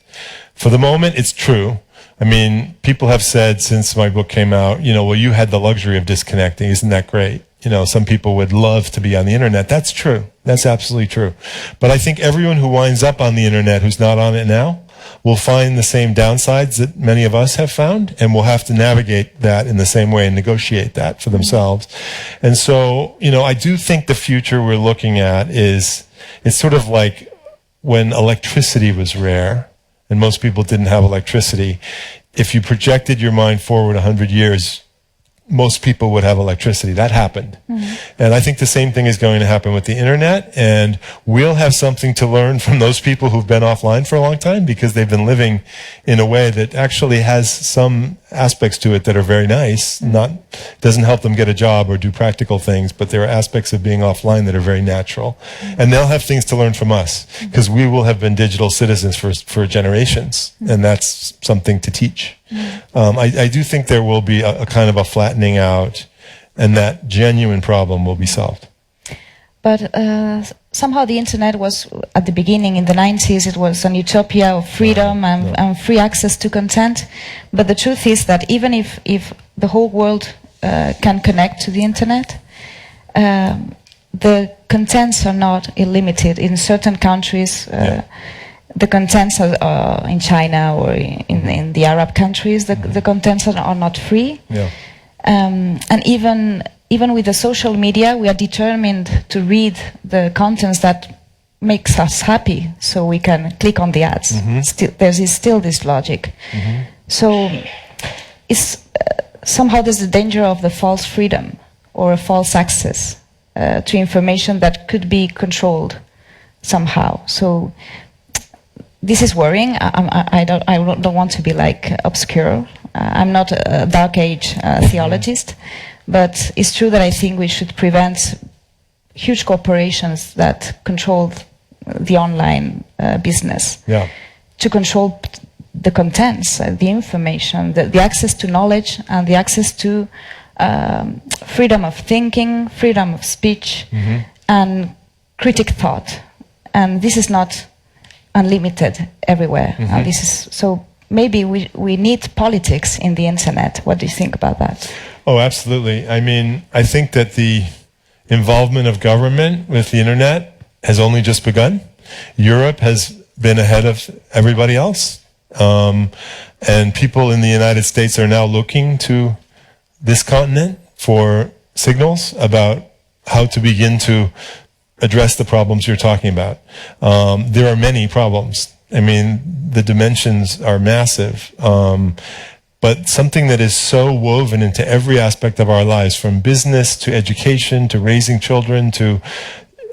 For the moment, it's true. I mean, people have said since my book came out, well, you had the luxury of disconnecting. Isn't that great? Some people would love to be on the internet. That's true. That's absolutely true. But I think everyone who winds up on the internet who's not on it now will find the same downsides that many of us have found, and will have to navigate that in the same way and negotiate that for themselves. And so, I do think the future we're looking at it's sort of like when electricity was rare and most people didn't have electricity. If you projected your mind forward 100 years, most people would have electricity. That happened. And I think the same thing is going to happen with the internet, and we'll have something to learn from those people who've been offline for a long time, because they've been living in a way that actually has some aspects to it that are very nice. Doesn't help them get a job or do practical things, but there are aspects of being offline that are very natural. And they'll have things to learn from us, because we will have been digital citizens for generations, and that's something to teach. I do think there will be a kind of a flattening out, and that genuine problem will be solved. But somehow the internet was, at the beginning, in the 90s, it was an utopia of freedom and free access to content. But the truth is that even if the whole world can connect to the internet, the contents are not unlimited. In certain countries, the contents are in China or in the Arab countries, the contents are not free. Yeah. And even with the social media, we are determined to read the contents that makes us happy, so we can click on the ads. There's still this logic. So somehow there's the danger of the false freedom or a false access to information that could be controlled somehow. So this is worrying. I don't want to be like obscure. I'm not a dark age theologist, but it's true that I think we should prevent huge corporations that control the online business to control the contents, the information, the access to knowledge, and the access to freedom of thinking, freedom of speech, and critic thought. And this is not unlimited everywhere. And this is so. Maybe we need politics in the internet. What do you think about that? Oh, absolutely. I mean, I think that the involvement of government with the internet has only just begun. Europe has been ahead of everybody else. And people in the United States are now looking to this continent for signals about how to begin to address the problems you're talking about. There are many problems. I mean, the dimensions are massive. But something that is so woven into every aspect of our lives, from business to education to raising children to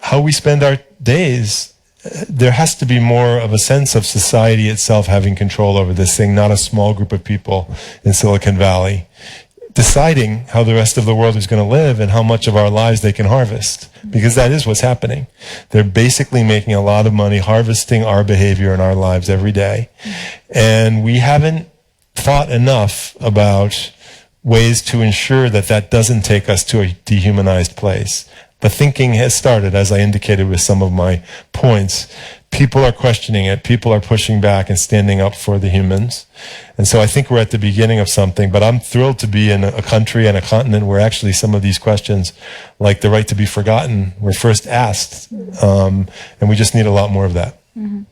how we spend our days, there has to be more of a sense of society itself having control over this thing, not a small group of people in Silicon Valley deciding how the rest of the world is going to live and how much of our lives they can harvest. Because that is what's happening. They're basically making a lot of money harvesting our behavior in our lives every day. And we haven't thought enough about ways to ensure that that doesn't take us to a dehumanized place. the thinking has started, as I indicated with some of my points. People are questioning it. People are pushing back and standing up for the humans. And so I think we're at the beginning of something, but I'm thrilled to be in a country and a continent where actually some of these questions, like the right to be forgotten, were first asked. And we just need a lot more of that. Mm-hmm.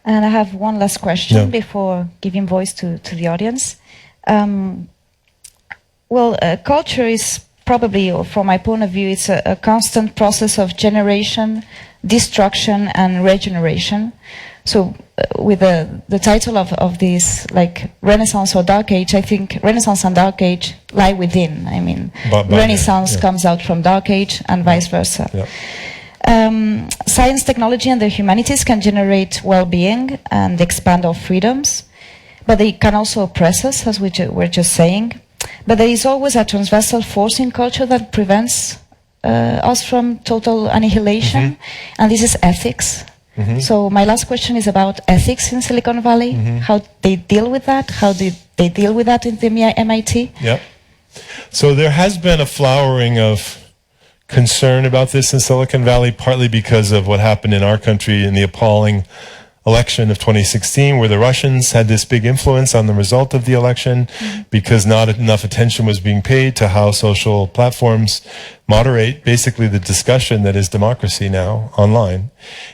And I have one last question before giving voice to the audience. Culture is probably, or from my point of view, it's a constant process of generation, destruction, and regeneration. So with the title of this, like Renaissance or Dark Age, I think Renaissance and Dark Age lie within. I mean, Renaissance comes out from Dark Age and vice versa. Yeah. Science, technology, and the humanities can generate well-being and expand our freedoms, but they can also oppress us, as we were just saying. But there is always a transversal force in culture that prevents us from total annihilation, and this is ethics. So my last question is about ethics in Silicon Valley, how they deal with that, how did they deal with that in the MIT? Yeah. So there has been a flowering of concern about this in Silicon Valley, partly because of what happened in our country in the appalling election of 2016, where the Russians had this big influence on the result of the election because not enough attention was being paid to how social platforms moderate basically the discussion that is democracy now online.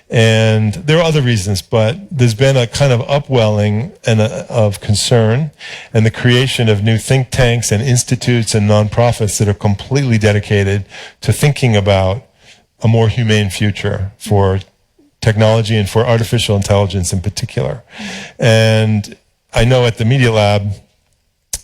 And there are other reasons, but there's been a kind of upwelling of concern and the creation of new think tanks and institutes and nonprofits that are completely dedicated to thinking about a more humane future for technology and for artificial intelligence in particular. And I know at the Media Lab,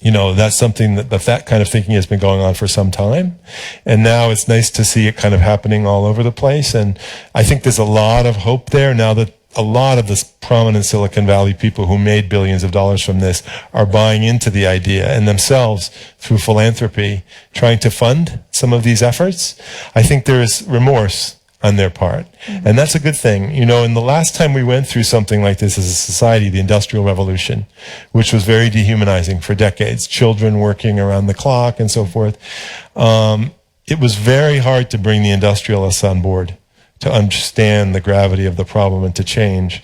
that's something that kind of thinking has been going on for some time. And now it's nice to see it kind of happening all over the place. And I think there's a lot of hope there now that a lot of the prominent Silicon Valley people who made billions of dollars from this are buying into the idea and themselves, through philanthropy, trying to fund some of these efforts. I think there is remorse on their part. And that's a good thing. In the last time we went through something like this as a society, the Industrial Revolution, which was very dehumanizing for decades, children working around the clock and so forth, it was very hard to bring the industrialists on board to understand the gravity of the problem and to change.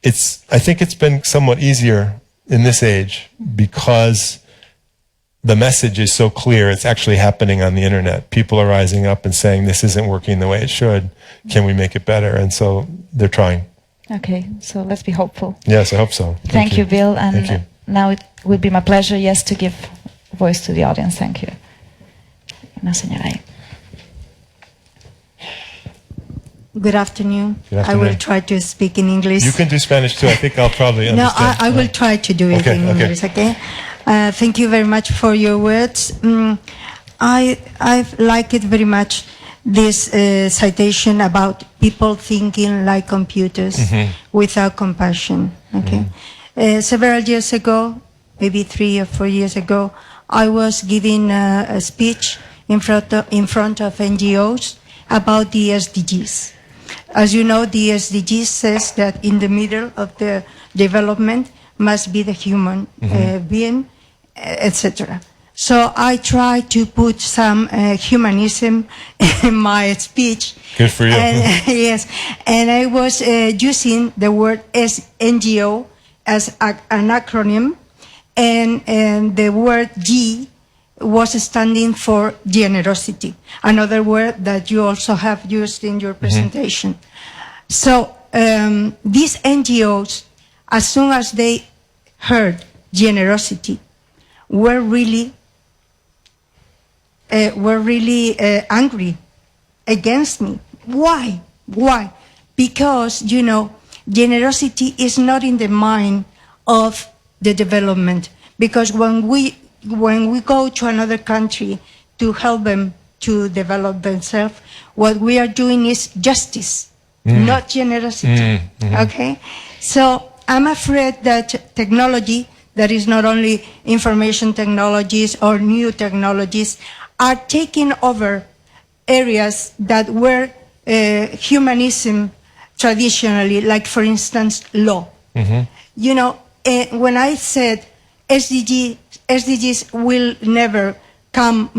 I think it's been somewhat easier in this age because the message is so clear. It's actually happening on the internet. People are rising up and saying, this isn't working the way it should. Can we make it better? And so they're trying. Okay, so let's be hopeful. Yes, I hope so. Thank you, Bill. And Thank you. Now it will be my pleasure, to give voice to the audience. Thank you. Una señora ahí. Good afternoon. Good afternoon. I will try to speak in English. You can do Spanish too. I think I'll probably understand. No, I will try to do it in English, okay? Thank you very much for your words. I like it very much, this citation about people thinking like computers without compassion, okay? Several years ago, maybe 3 or 4 years ago, I was giving a speech in front of NGOs about the SDGs. As you know, the SDGs says that in the middle of the development must be the human being, etc. So I try to put some humanism in my speech. Good for you. Yes, and I was using the word NGO as an acronym, and the word G was standing for generosity, another word that you also have used in your presentation. So these NGOs, as soon as they heard generosity, were really angry against me. Why? Why? Because, generosity is not in the mind of the development. Because when we go to another country to help them to develop themselves, what we are doing is justice, not generosity. Okay? So I'm afraid that technology, that is not only information technologies or new technologies, are taking over areas that were humanism traditionally, like, for instance, law. When I said SDGs will never come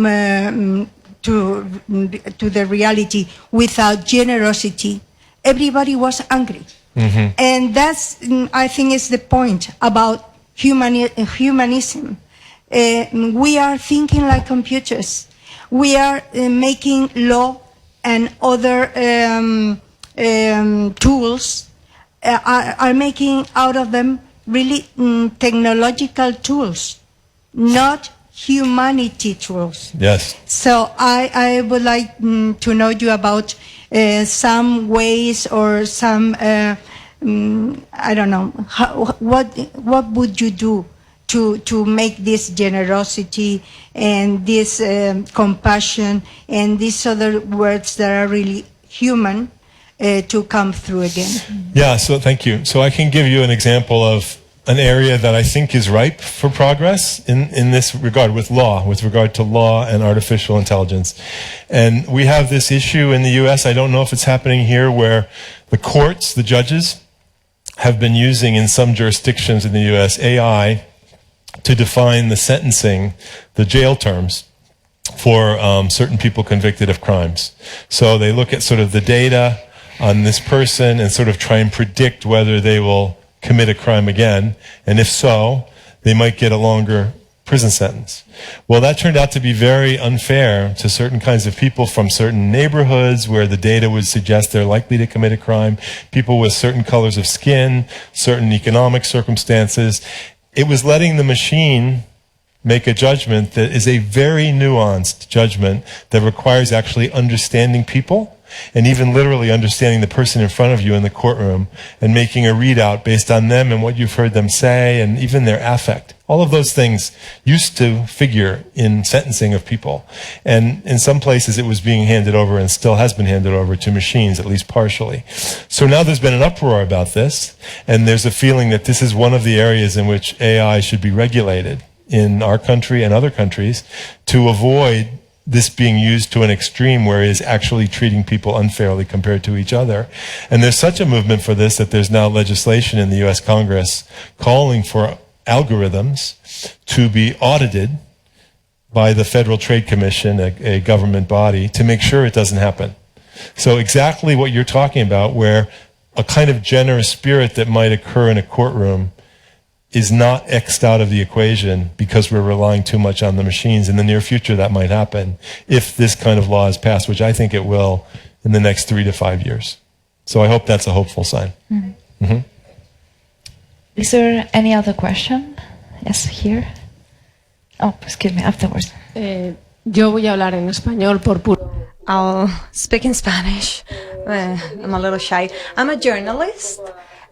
to the reality without generosity, everybody was angry. Mm-hmm. And that's, I think, is the point about humanism. We are thinking like computers. We are making law and other tools, are making out of them really technological tools, not humanity tools. Yes. So I would like to know you about some ways or some, I don't know, what would you do to make this generosity and this compassion and these other words that are really human to come through again? Yeah, so thank you. So I can give you an example of an area that I think is ripe for progress in this regard with regard to law and artificial intelligence. And we have this issue in the US, I don't know if it's happening here, where the courts, the judges, have been using in some jurisdictions in the US AI to define the sentencing, the jail terms for certain people convicted of crimes. So they look at sort of the data on this person and sort of try and predict whether they will commit a crime again, and if so, they might get a longer prison sentence. Well, that turned out to be very unfair to certain kinds of people from certain neighborhoods where the data would suggest they're likely to commit a crime, people with certain colors of skin, certain economic circumstances. It was letting the machine make a judgment that is a very nuanced judgment that requires actually understanding people and even literally understanding the person in front of you in the courtroom and making a readout based on them and what you've heard them say and even their affect. All of those things used to figure in sentencing of people. And in some places it was being handed over and still has been handed over to machines, at least partially. So now there's been an uproar about this, and there's a feeling that this is one of the areas in which AI should be regulated in our country and other countries to avoid this being used to an extreme where it is actually treating people unfairly compared to each other. And there's such a movement for this that there's now legislation in the US Congress calling for algorithms to be audited by the Federal Trade Commission, a government body, to make sure it doesn't happen. So exactly what you're talking about, where a kind of generous spirit that might occur in a courtroom is not X'd out of the equation because we're relying too much on the machines. In the near future, that might happen if this kind of law is passed, which I think it will in the next 3 to 5 years. So I hope that's a hopeful sign. Mm-hmm. Mm-hmm. Is there any other question? Yes, here. Oh, excuse me, afterwards. Yo voy a hablar en español por puro. I'll speak in Spanish. I'm a little shy. I'm a journalist.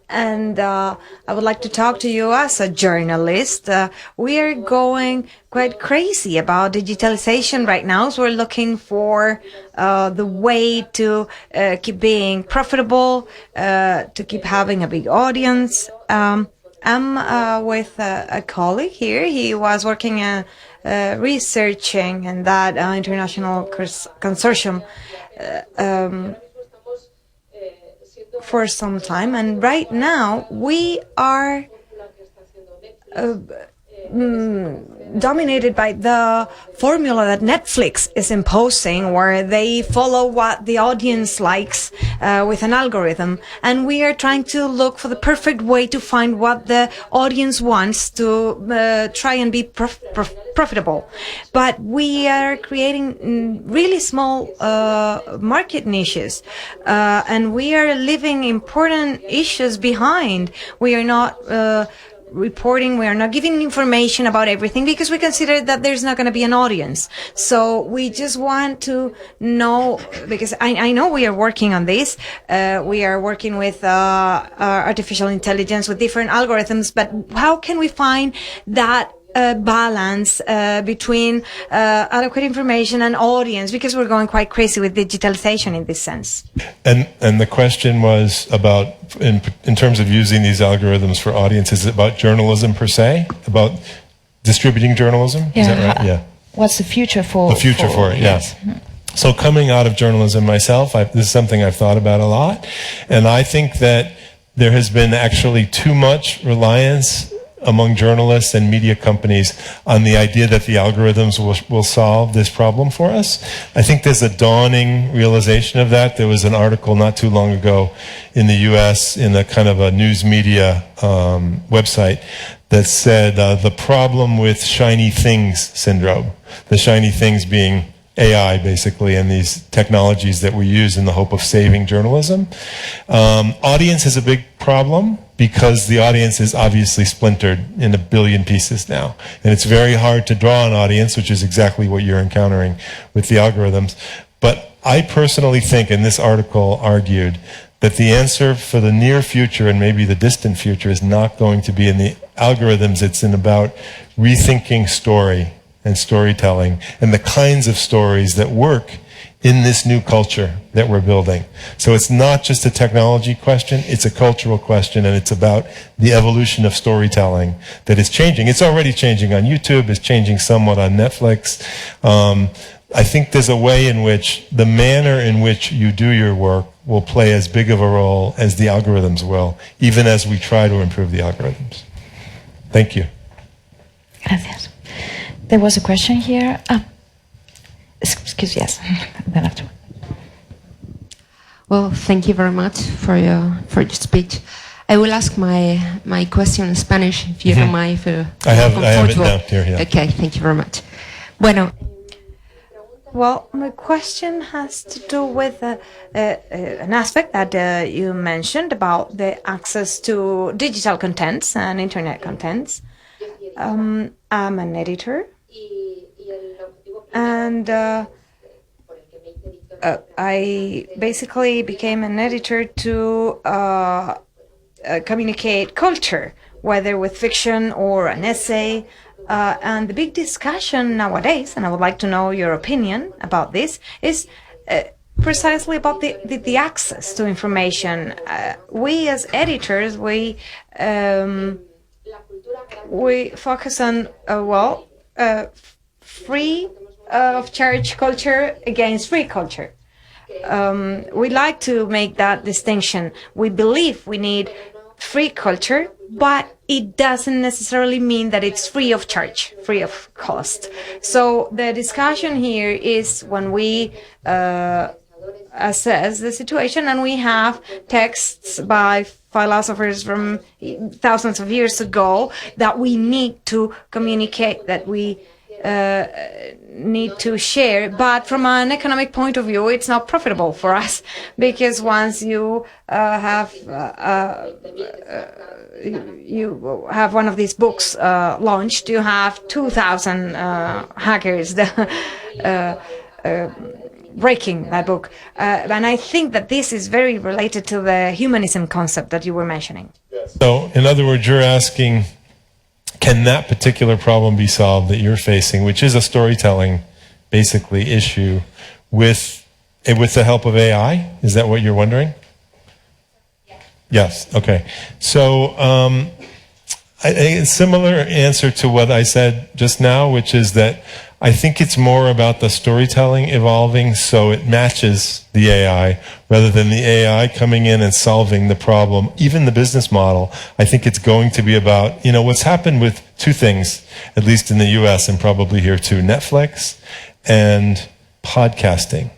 And I would like to talk to you as a journalist. We are going quite crazy about digitalization right now. So we're looking for the way to keep being profitable, to keep having a big audience. I'm with a colleague here. He was working researching in that international consortium for some time, and right now we are dominated by the formula that Netflix is imposing, where they follow what the audience likes with an algorithm, and we are trying to look for the perfect way to find what the audience wants to try and be profitable. But we are creating really small market niches, and we are leaving important issues behind. We are not reporting, we are not giving information about everything because we consider that there's not going to be an audience. So we just want to know, because I know we are working on this. We are working with artificial intelligence, with different algorithms, but how can we find that balance between adequate information and audience, because we're going quite crazy with digitalization in this sense. And the question was about, in terms of using these algorithms for audiences, is it about journalism per se, about distributing journalism? Yeah. Is that right? Yeah. What's the future for the future for it? Yes. Yeah. So coming out of journalism myself, this is something I've thought about a lot, and I think that there has been actually too much reliance among journalists and media companies on the idea that the algorithms will solve this problem for us. I think there's a dawning realization of that. There was an article not too long ago in the US in a kind of a news media website that said the problem with shiny things syndrome, the shiny things being AI, basically, and these technologies that we use in the hope of saving journalism. Audience is a big problem because the audience is obviously splintered in a billion pieces now. And it's very hard to draw an audience, which is exactly what you're encountering with the algorithms. But I personally think, and this article argued, that the answer for the near future and maybe the distant future is not going to be in the algorithms. It's in about rethinking story and storytelling and the kinds of stories that work in this new culture that we're building. So it's not just a technology question, it's a cultural question, and it's about the evolution of storytelling that is changing. It's already changing on YouTube, it's changing somewhat on Netflix. I think there's a way in which the manner in which you do your work will play as big of a role as the algorithms will, even as we try to improve the algorithms. Thank you. Gracias. There was a question here. Excuse, yes. Then after. Well, thank you very much for your speech. I will ask my question in Spanish, if you don't mind. I have it now here. Yeah. Okay, thank you very much. Bueno. Well, my question has to do with an aspect that you mentioned about the access to digital contents and internet contents. I'm an editor, and I basically became an editor to communicate culture, whether with fiction or an essay. And the big discussion nowadays, and I would like to know your opinion about this, is precisely about the access to information. We as editors, we focus on, free of charge culture against free culture. We like to make that distinction. We believe we need free culture, but it doesn't necessarily mean that it's free of charge, free of cost. So the discussion here is when we assess the situation and we have texts by philosophers from thousands of years ago that we need to communicate, that we need to share, but from an economic point of view, it's not profitable for us, because once you have one of these books launched, you have 2,000 hackers breaking that book, and I think that this is very related to the humanism concept that you were mentioning. So, in other words, you're asking, can that particular problem be solved that you're facing, which is a storytelling, basically, issue, with the help of AI? Is that what you're wondering? Yes. Okay. So, a similar answer to what I said just now, which is that I think it's more about the storytelling evolving so it matches the AI rather than the AI coming in and solving the problem. Even the business model, I think it's going to be about, what's happened with two things, at least in the US and probably here too, Netflix and podcasting.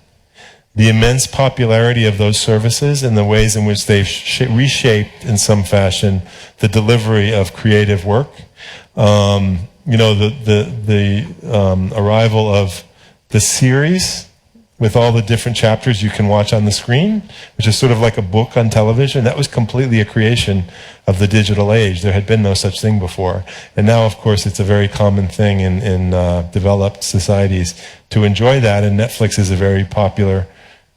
The immense popularity of those services and the ways in which they've reshaped in some fashion the delivery of creative work. The arrival of the series with all the different chapters you can watch on the screen, which is sort of like a book on television. That was completely a creation of the digital age. There had been no such thing before. And now, of course, it's a very common thing in developed societies to enjoy that. And Netflix is a very popular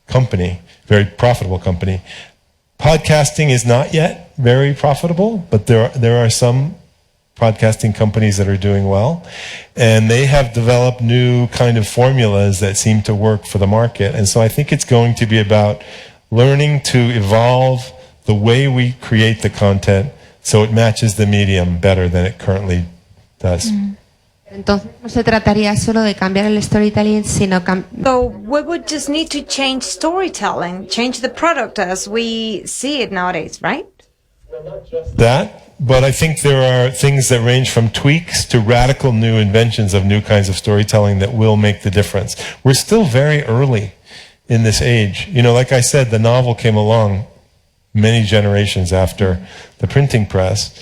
company, very profitable company. Podcasting is not yet very profitable, but there are some podcasting companies that are doing well, and they have developed new kind of formulas that seem to work for the market. And so I think it's going to be about learning to evolve the way we create the content so it matches the medium better than it currently does. Entonces no se trataría solo de cambiar el storytelling, sino So we would just need to change storytelling, change the product as we see it nowadays, right? That, But I think there are things that range from tweaks to radical new inventions of new kinds of storytelling that will make the difference. We're still very early in this age. You know, like I said, the novel came along many generations after the printing press.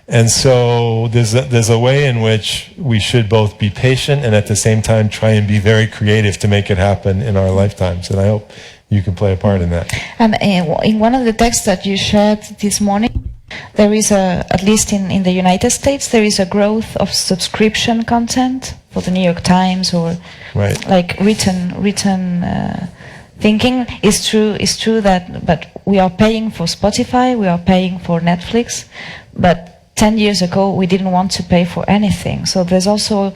And so there's a way in which we should both be patient and at the same time try and be very creative to make it happen in our lifetimes. And I hope you can play a part in that. And in one of the texts that you shared this morning, there is at least in the United States, there is a growth of subscription content for the New York Times or like written thinking. It's true that, but we are paying for Spotify, we are paying for Netflix, but 10 years ago we didn't want to pay for anything. So there's also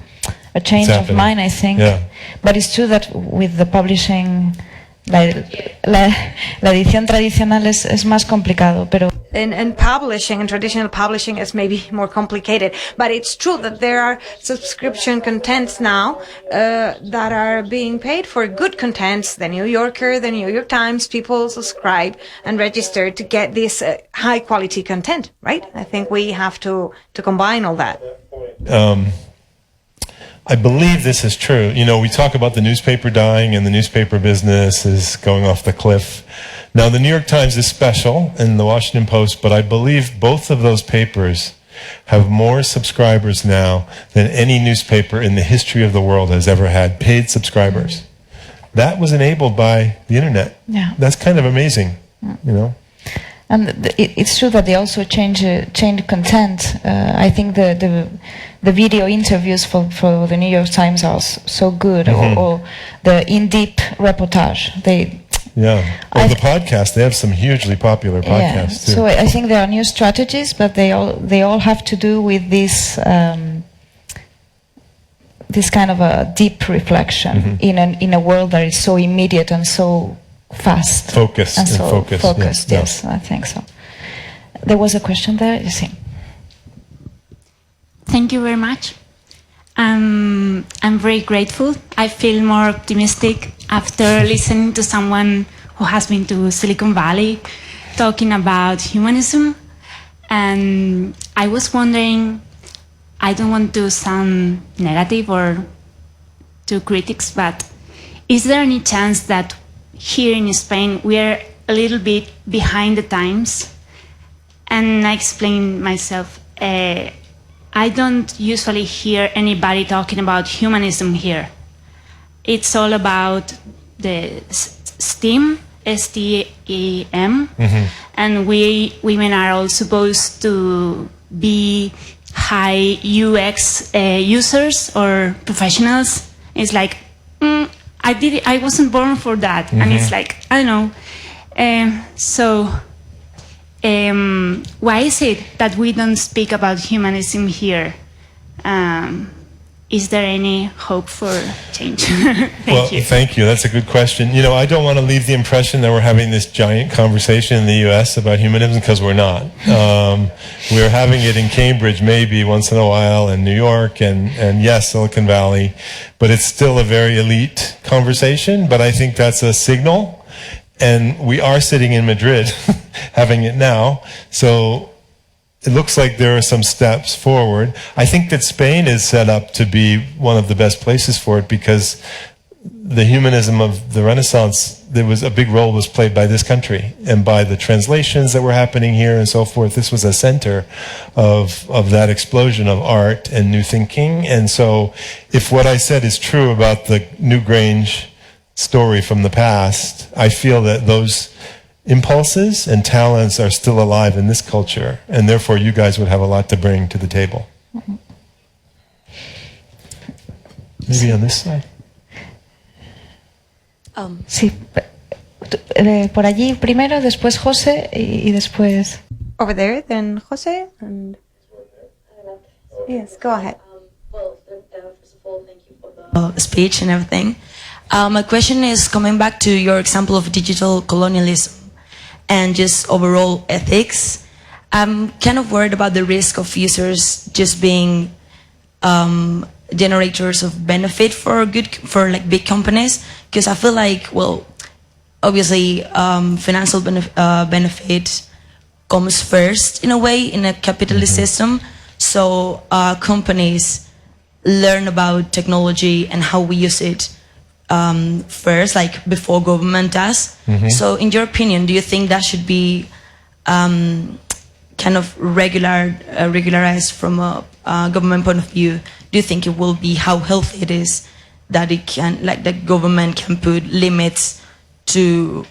a change of mind, I think. Yeah. But it's true that with the publishing, la edición tradicional es más complicado, pero and publishing and traditional publishing is maybe more complicated, but it's true that there are subscription contents now that are being paid for good contents. The New Yorker, the New York Times, people subscribe and register to get this high quality content, right? I think we have to combine all that. I believe this is true. You know, we talk about the newspaper dying and the newspaper business is going off the cliff. Now, the New York Times is special and the Washington Post, but I believe both of those papers have more subscribers now than any newspaper in the history of the world has ever had, paid subscribers. That was enabled by the internet. Yeah. That's kind of amazing, you know. And it's true that they also change content. I think the video interviews for the New York Times are so good, or the in-deep reportage. Or the podcast. They have some hugely popular podcasts too. So I think there are new strategies, but they all have to do with this this kind of a deep reflection in a world that is so immediate and so fast, focused, yes, I think so. There was a question there, you see. Thank you very much. I'm very grateful. I feel more optimistic after listening to someone who has been to Silicon Valley talking about humanism. And I was wondering, I don't want to sound negative or to critics, but is there any chance that here in Spain we are a little bit behind the times? And I explain myself. I don't usually hear anybody talking about humanism here. It's all about the STEM, S-T-E-M, and we women are all supposed to be high UX users or professionals. It's like, I wasn't born for that, and it's like, I don't know. So why is it that we don't speak about humanism here? Is there any hope for change? Thank you. Thank you. That's a good question. You know, I don't want to leave the impression that we're having this giant conversation in the U.S. about humanism, because we're not. We're having it in Cambridge maybe once in a while, in New York, and yes, Silicon Valley. But it's still a very elite conversation, but I think that's a signal. And we are sitting in Madrid having it now. So it looks like there are some steps forward. I think that Spain is set up to be one of the best places for it, because the humanism of the Renaissance, there was a big role was played by this country and by the translations that were happening here and so forth. This was a center of that explosion of art and new thinking. And so if what I said is true about the Newgrange story from the past, I feel that those impulses and talents are still alive in this culture, and therefore you guys would have a lot to bring to the table. Maybe on this side. Sí, por allí primero, después José y después. Over there, then Jose, and yes, go ahead. Well, first of all, thank you for the speech and everything. My question is coming back to your example of digital colonialism and just overall ethics. I'm kind of worried about the risk of users just being generators of benefit for like big companies, because I feel like, well, obviously financial benefit, comes first in a way in a capitalist system. So companies learn about technology and how we use it first, like before government does. So in your opinion, do you think that should be kind of regularized from a government point of view? Do you think it will be how healthy it is that it can, like the government can put limits to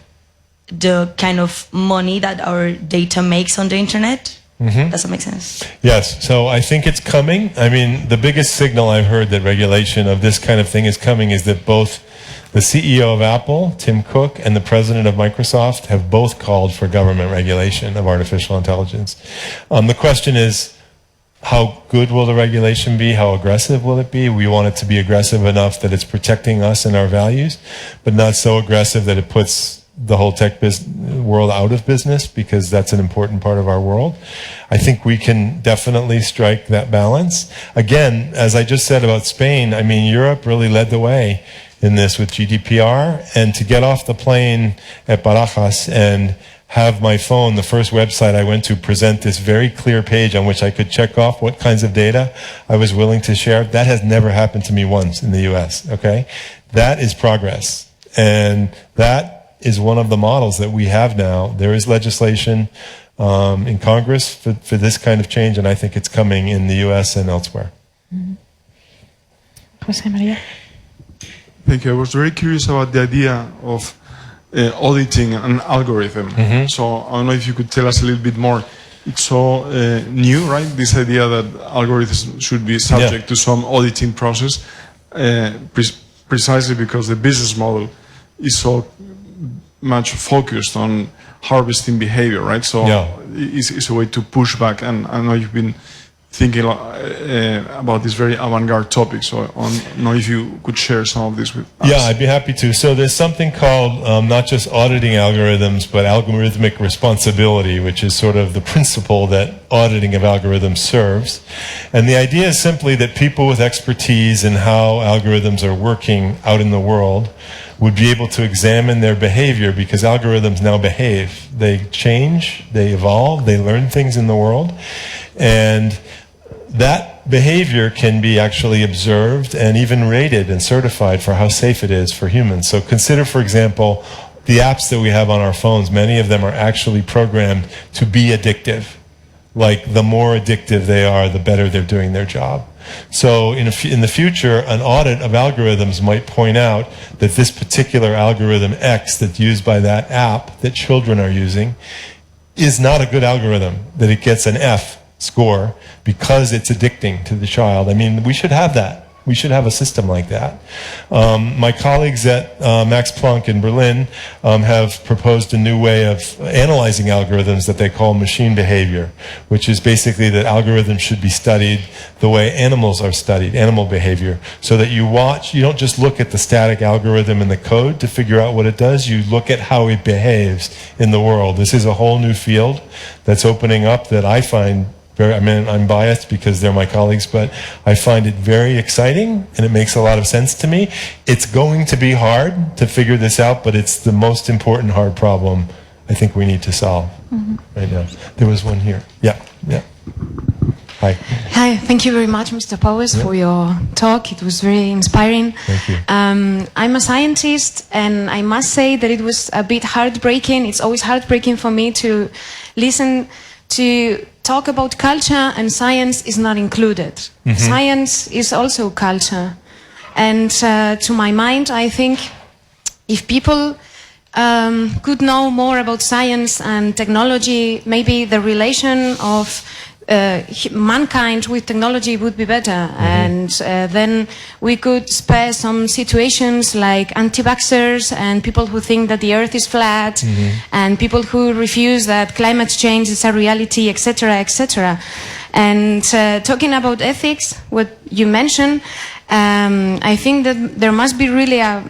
the kind of money that our data makes on the internet? Does that make sense? Yes. So I think it's coming. I mean, the biggest signal I've heard that regulation of this kind of thing is coming is that both the CEO of Apple, Tim Cook, and the president of Microsoft have both called for government regulation of artificial intelligence. The question is, how good will the regulation be? How aggressive will it be? We want it to be aggressive enough that it's protecting us and our values, but not so aggressive that it puts the whole tech world out of business, because that's an important part of our world. I think we can definitely strike that balance. Again, as I just said about Spain, I mean, Europe really led the way in this with GDPR, and to get off the plane at Barajas and have my phone, the first website I went to, present this very clear page on which I could check off what kinds of data I was willing to share. That has never happened to me once in the US, okay? That is progress. And that is one of the models that we have now. There is legislation in Congress for this kind of change, and I think it's coming in the US and elsewhere. José María. Thank you. I was very curious about the idea of auditing an algorithm. So I don't know if you could tell us a little bit more. It's so new, right? This idea that algorithms should be subject to some auditing process, precisely because the business model is so much focused on harvesting behavior, right? So it's a way to push back. And I know you've been thinking about this very avant-garde topic, so I don't know if you could share some of this with us. Yeah, I'd be happy to. So there's something called not just auditing algorithms, but algorithmic responsibility, which is sort of the principle that auditing of algorithms serves. And the idea is simply that people with expertise in how algorithms are working out in the world would be able to examine their behavior, because algorithms now behave. They change, they evolve, they learn things in the world. And that behavior can be actually observed and even rated and certified for how safe it is for humans. So consider, for example, the apps that we have on our phones. Many of them are actually programmed to be addictive. Like, the more addictive they are, the better they're doing their job. So in the future, an audit of algorithms might point out that this particular algorithm X that's used by that app that children are using is not a good algorithm, that it gets an F score because it's addicting to the child. I mean, we should have that. We should have a system like that. My colleagues at Max Planck in Berlin have proposed a new way of analyzing algorithms that they call machine behavior, which is basically that algorithms should be studied the way animals are studied, animal behavior, so that you don't just look at the static algorithm in the code to figure out what it does, you look at how it behaves in the world. This is a whole new field that's opening up that I find I'm biased because they're my colleagues, but I find it very exciting and it makes a lot of sense to me. It's going to be hard to figure this out, but it's the most important hard problem I think we need to solve right now. There was one here. Yeah. Hi. Hi, thank you very much, Mr. Powers, for your talk. It was very inspiring. Thank you. I'm a scientist, and I must say that it was a bit heartbreaking. It's always heartbreaking for me to listen to talk about culture and science is not included. Science is also culture. And to my mind, I think if people could know more about science and technology, maybe the relation of mankind with technology would be better. And then we could spare some situations like anti-vaxxers and people who think that the earth is flat and people who refuse that climate change is a reality, etc., etc. And talking about ethics, what you mentioned, I think that there must be really a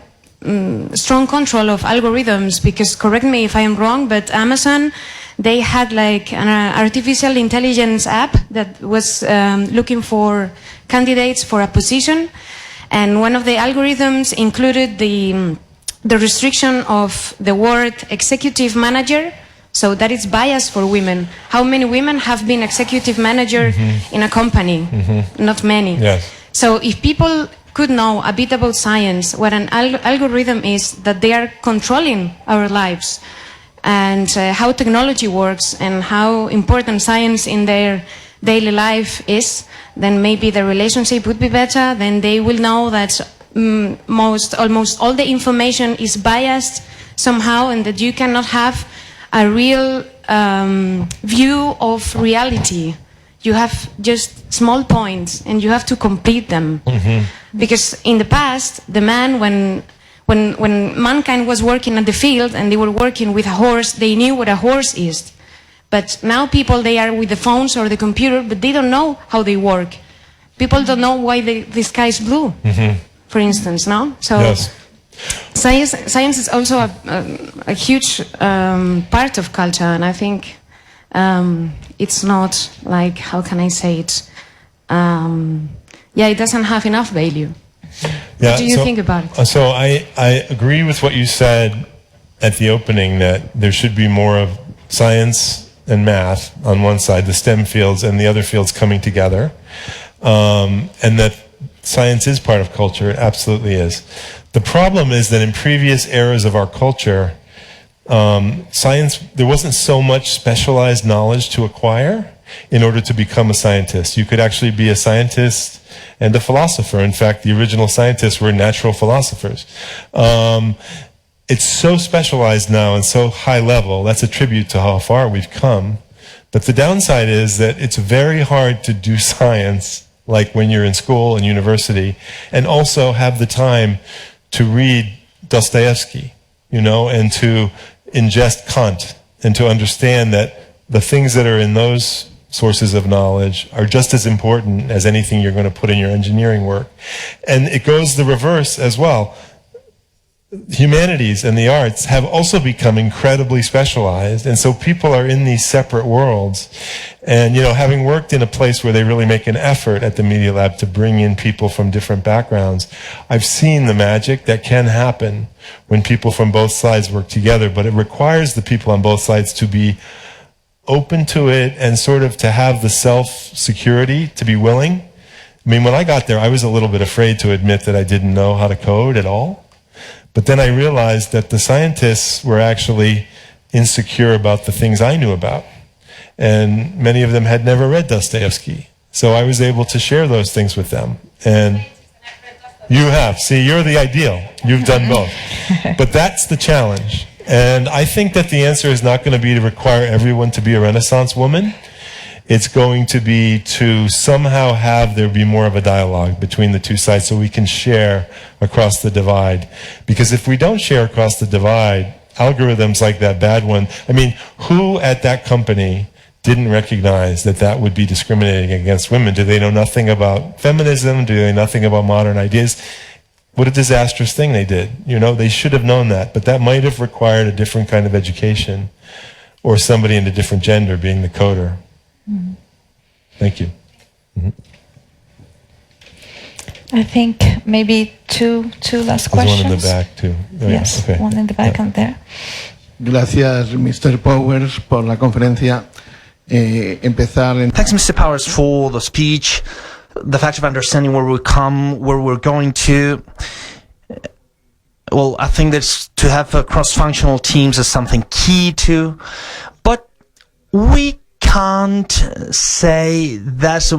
strong control of algorithms, because, correct me if I am wrong, but Amazon, they had like an artificial intelligence app that was looking for candidates for a position, and one of the algorithms included the restriction of the word executive manager So that is bias for women. How many women have been executive manager in a company? Not many. Yes. So if people could know a bit about science, what an algorithm is, that they are controlling our lives, and how technology works, and how important science in their daily life is, then maybe the relationship would be better. Then they will know that almost all the information is biased somehow, and that you cannot have a real view of reality. You have just small points, and you have to complete them. Because in the past, the man, when mankind was working at the field and they were working with a horse, they knew what a horse is. But now people, they are with the phones or the computer, but they don't know how they work. People don't know why the sky is blue, for instance, no? So Yes. science is also a huge part of culture, and I think it's not like, how can I say it? It doesn't have enough value. Yeah, What do you think about it? So I agree with what you said at the opening, that there should be more of science and math on one side, the STEM fields, and the other fields coming together, and that science is part of culture. It absolutely is. The problem is that in previous eras of our culture, science, there wasn't so much specialized knowledge to acquire in order to become a scientist. You could actually be a scientist and a philosopher. In fact, the original scientists were natural philosophers. It's so specialized now and so high level. That's a tribute to how far we've come. But the downside is that it's very hard to do science, like when you're in school and university, and also have the time to read Dostoevsky, and to ingest Kant, and to understand that the things that are in those sources of knowledge are just as important as anything you're going to put in your engineering work. And it goes the reverse as well. Humanities and the arts have also become incredibly specialized, and so people are in these separate worlds. And, having worked in a place where they really make an effort at the Media Lab to bring in people from different backgrounds, I've seen the magic that can happen when people from both sides work together, but it requires the people on both sides to be open to it and sort of to have the self-security to be willing. I mean, when I got there, I was a little bit afraid to admit that I didn't know how to code at all. But then I realized that the scientists were actually insecure about the things I knew about. And many of them had never read Dostoevsky. So I was able to share those things with them. And you have. See, you're the ideal. You've done both. But that's the challenge. And I think that the answer is not going to be to require everyone to be a Renaissance woman. It's going to be to somehow have there be more of a dialogue between the two sides so we can share across the divide. Because if we don't share across the divide, algorithms like that bad one, I mean, who at that company didn't recognize that that would be discriminating against women? Do they know nothing about feminism? Do they know nothing about modern ideas? What a disastrous thing they did. They should have known that, but that might have required a different kind of education, or somebody in a different gender being the coder. Thank you. I think maybe two last questions. There's one in the back too. Oh, yes, okay. One in the back and there. Gracias, Mr. Powers, por la conferencia. Thanks, Mr. Powers, for the speech, the fact of understanding where we come, where we're going to. Well, I think that to have cross-functional teams is something key to, but we can't say that,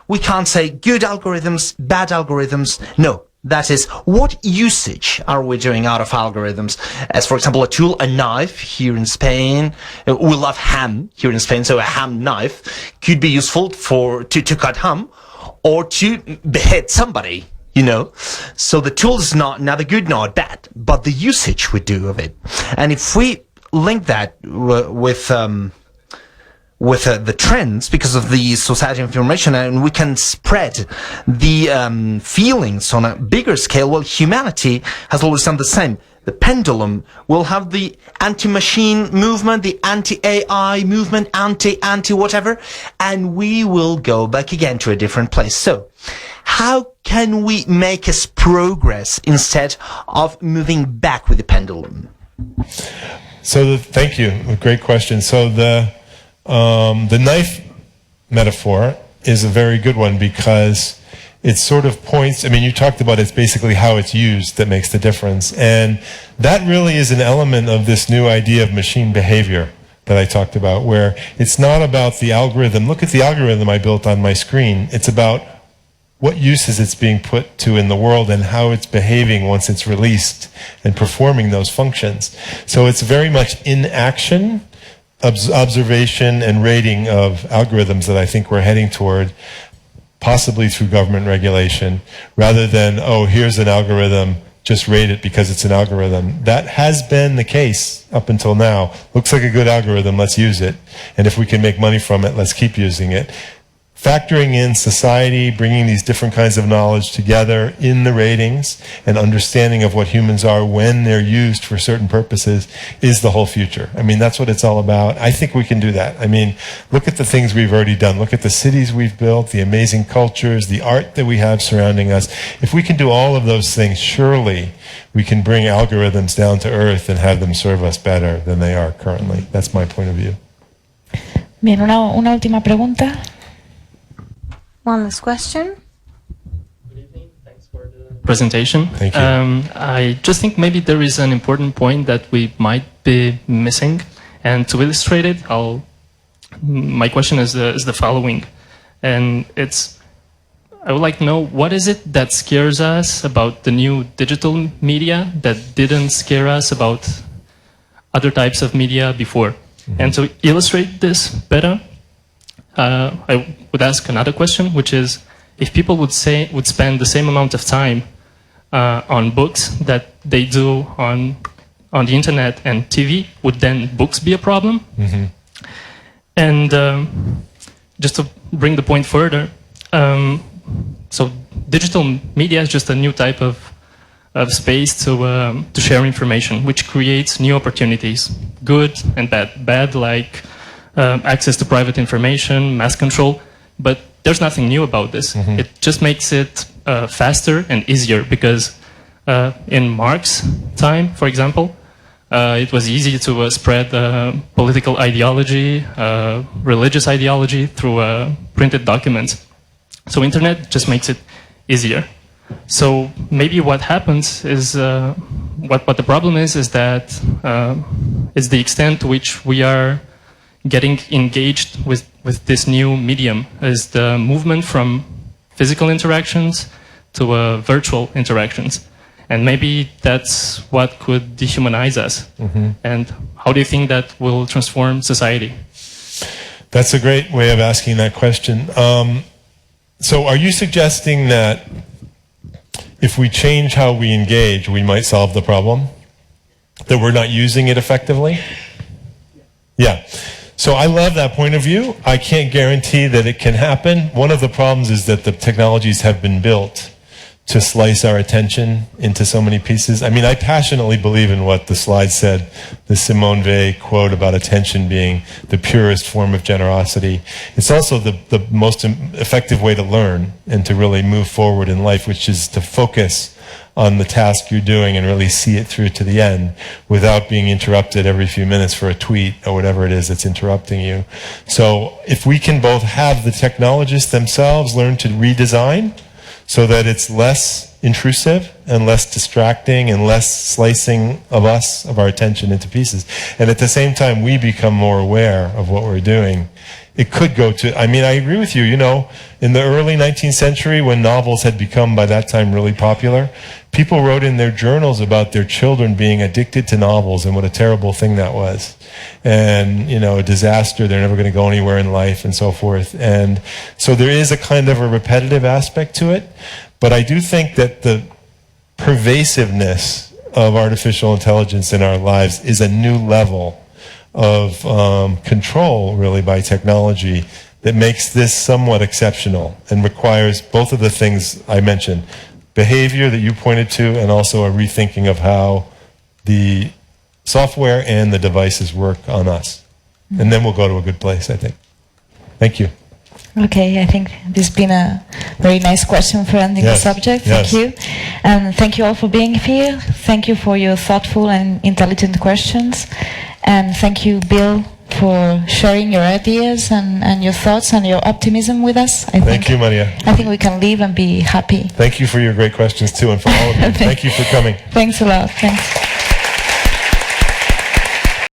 we can't say good algorithms, bad algorithms. No, that is, what usage are we doing out of algorithms? As, for example, a tool, a knife here in Spain. We love ham here in Spain, so a ham knife could be useful to cut ham or to behead somebody. So the tool is not neither good nor bad, but the usage we do of it. And if we link that with the trends, because of the society of information, and we can spread the feelings on a bigger scale, well, humanity has always done the same. The pendulum will have the anti-machine movement, the anti-AI movement, anti-whatever, and we will go back again to a different place. So, how can we make us progress instead of moving back with the pendulum? So thank you. Great question. So the knife metaphor is a very good one because it sort of points, I mean, you talked about it's basically how it's used that makes the difference. And that really is an element of this new idea of machine behavior that I talked about, where it's not about the algorithm. Look at the algorithm I built on my screen. It's about what uses it's being put to in the world and how it's behaving once it's released and performing those functions. So it's very much in action, observation and rating of algorithms that I think we're heading toward, possibly through government regulation, rather than, oh, here's an algorithm, just rate it because it's an algorithm. That has been the case up until now. Looks like a good algorithm, let's use it. And if we can make money from it, let's keep using it. Factoring in society, bringing these different kinds of knowledge together in the ratings and understanding of what humans are when they're used for certain purposes is the whole future. I mean, that's what it's all about. I think we can do that. I mean, look at the things we've already done. Look at the cities we've built, the amazing cultures, the art that we have surrounding us. If we can do all of those things, surely we can bring algorithms down to earth and have them serve us better than they are currently. That's my point of view. Bien, una última pregunta. One last question. Good evening. Thanks for the presentation. Thank you. I just think maybe there is an important point that we might be missing, and to illustrate it, my question is the following, and I would like to know what is it that scares us about the new digital media that didn't scare us about other types of media before, and to illustrate this better. I would ask another question, which is, if people would spend the same amount of time on books that they do on the internet and TV, would then books be a problem? Mm-hmm. And just to bring the point further, so digital media is just a new type of space to share information, which creates new opportunities, good and bad. Bad like access to private information, mass control, but there's nothing new about this. Mm-hmm. It just makes it faster and easier because in Marx's time, for example, it was easy to spread political ideology, religious ideology through printed documents. So internet just makes it easier. So maybe what happens is, what the problem is that is the extent to which we are getting engaged with this new medium, is the movement from physical interactions to virtual interactions. And maybe that's what could dehumanize us. Mm-hmm. And how do you think that will transform society? That's a great way of asking that question. So are you suggesting that if we change how we engage, we might solve the problem? That we're not using it effectively? Yeah. So I love that point of view. I can't guarantee that it can happen. One of the problems is that the technologies have been built to slice our attention into so many pieces. I mean, I passionately believe in what the slide said, the Simone Weil quote about attention being the purest form of generosity. It's also the most effective way to learn and to really move forward in life, which is to focus on the task you're doing and really see it through to the end without being interrupted every few minutes for a tweet or whatever it is that's interrupting you. So if we can both have the technologists themselves learn to redesign so that it's less intrusive and less distracting and less slicing of us, of our attention into pieces, and at the same time we become more aware of what we're doing, it could go to, I mean, I agree with you, you know, in the early 19th century when novels had become by that time really popular, people wrote in their journals about their children being addicted to novels and what a terrible thing that was. And, you know, a disaster, they're never going to go anywhere in life and so forth. And so there is a kind of a repetitive aspect to it, but I do think that the pervasiveness of artificial intelligence in our lives is a new level of control, really, by technology that makes this somewhat exceptional and requires both of the things I mentioned, behavior that you pointed to, and also a rethinking of how the software and the devices work on us. And then we'll go to a good place, I think. Thank you. Okay, I think this has been a very nice question for ending the subject. Thank you. And thank you all for being here. Thank you for your thoughtful and intelligent questions. And thank you, Bill, for sharing your ideas and your thoughts and your optimism with us. Thank you, Maria. I think we can leave and be happy. Thank you for your great questions too, and for all of you. Thank you for coming. Thanks a lot. Thanks.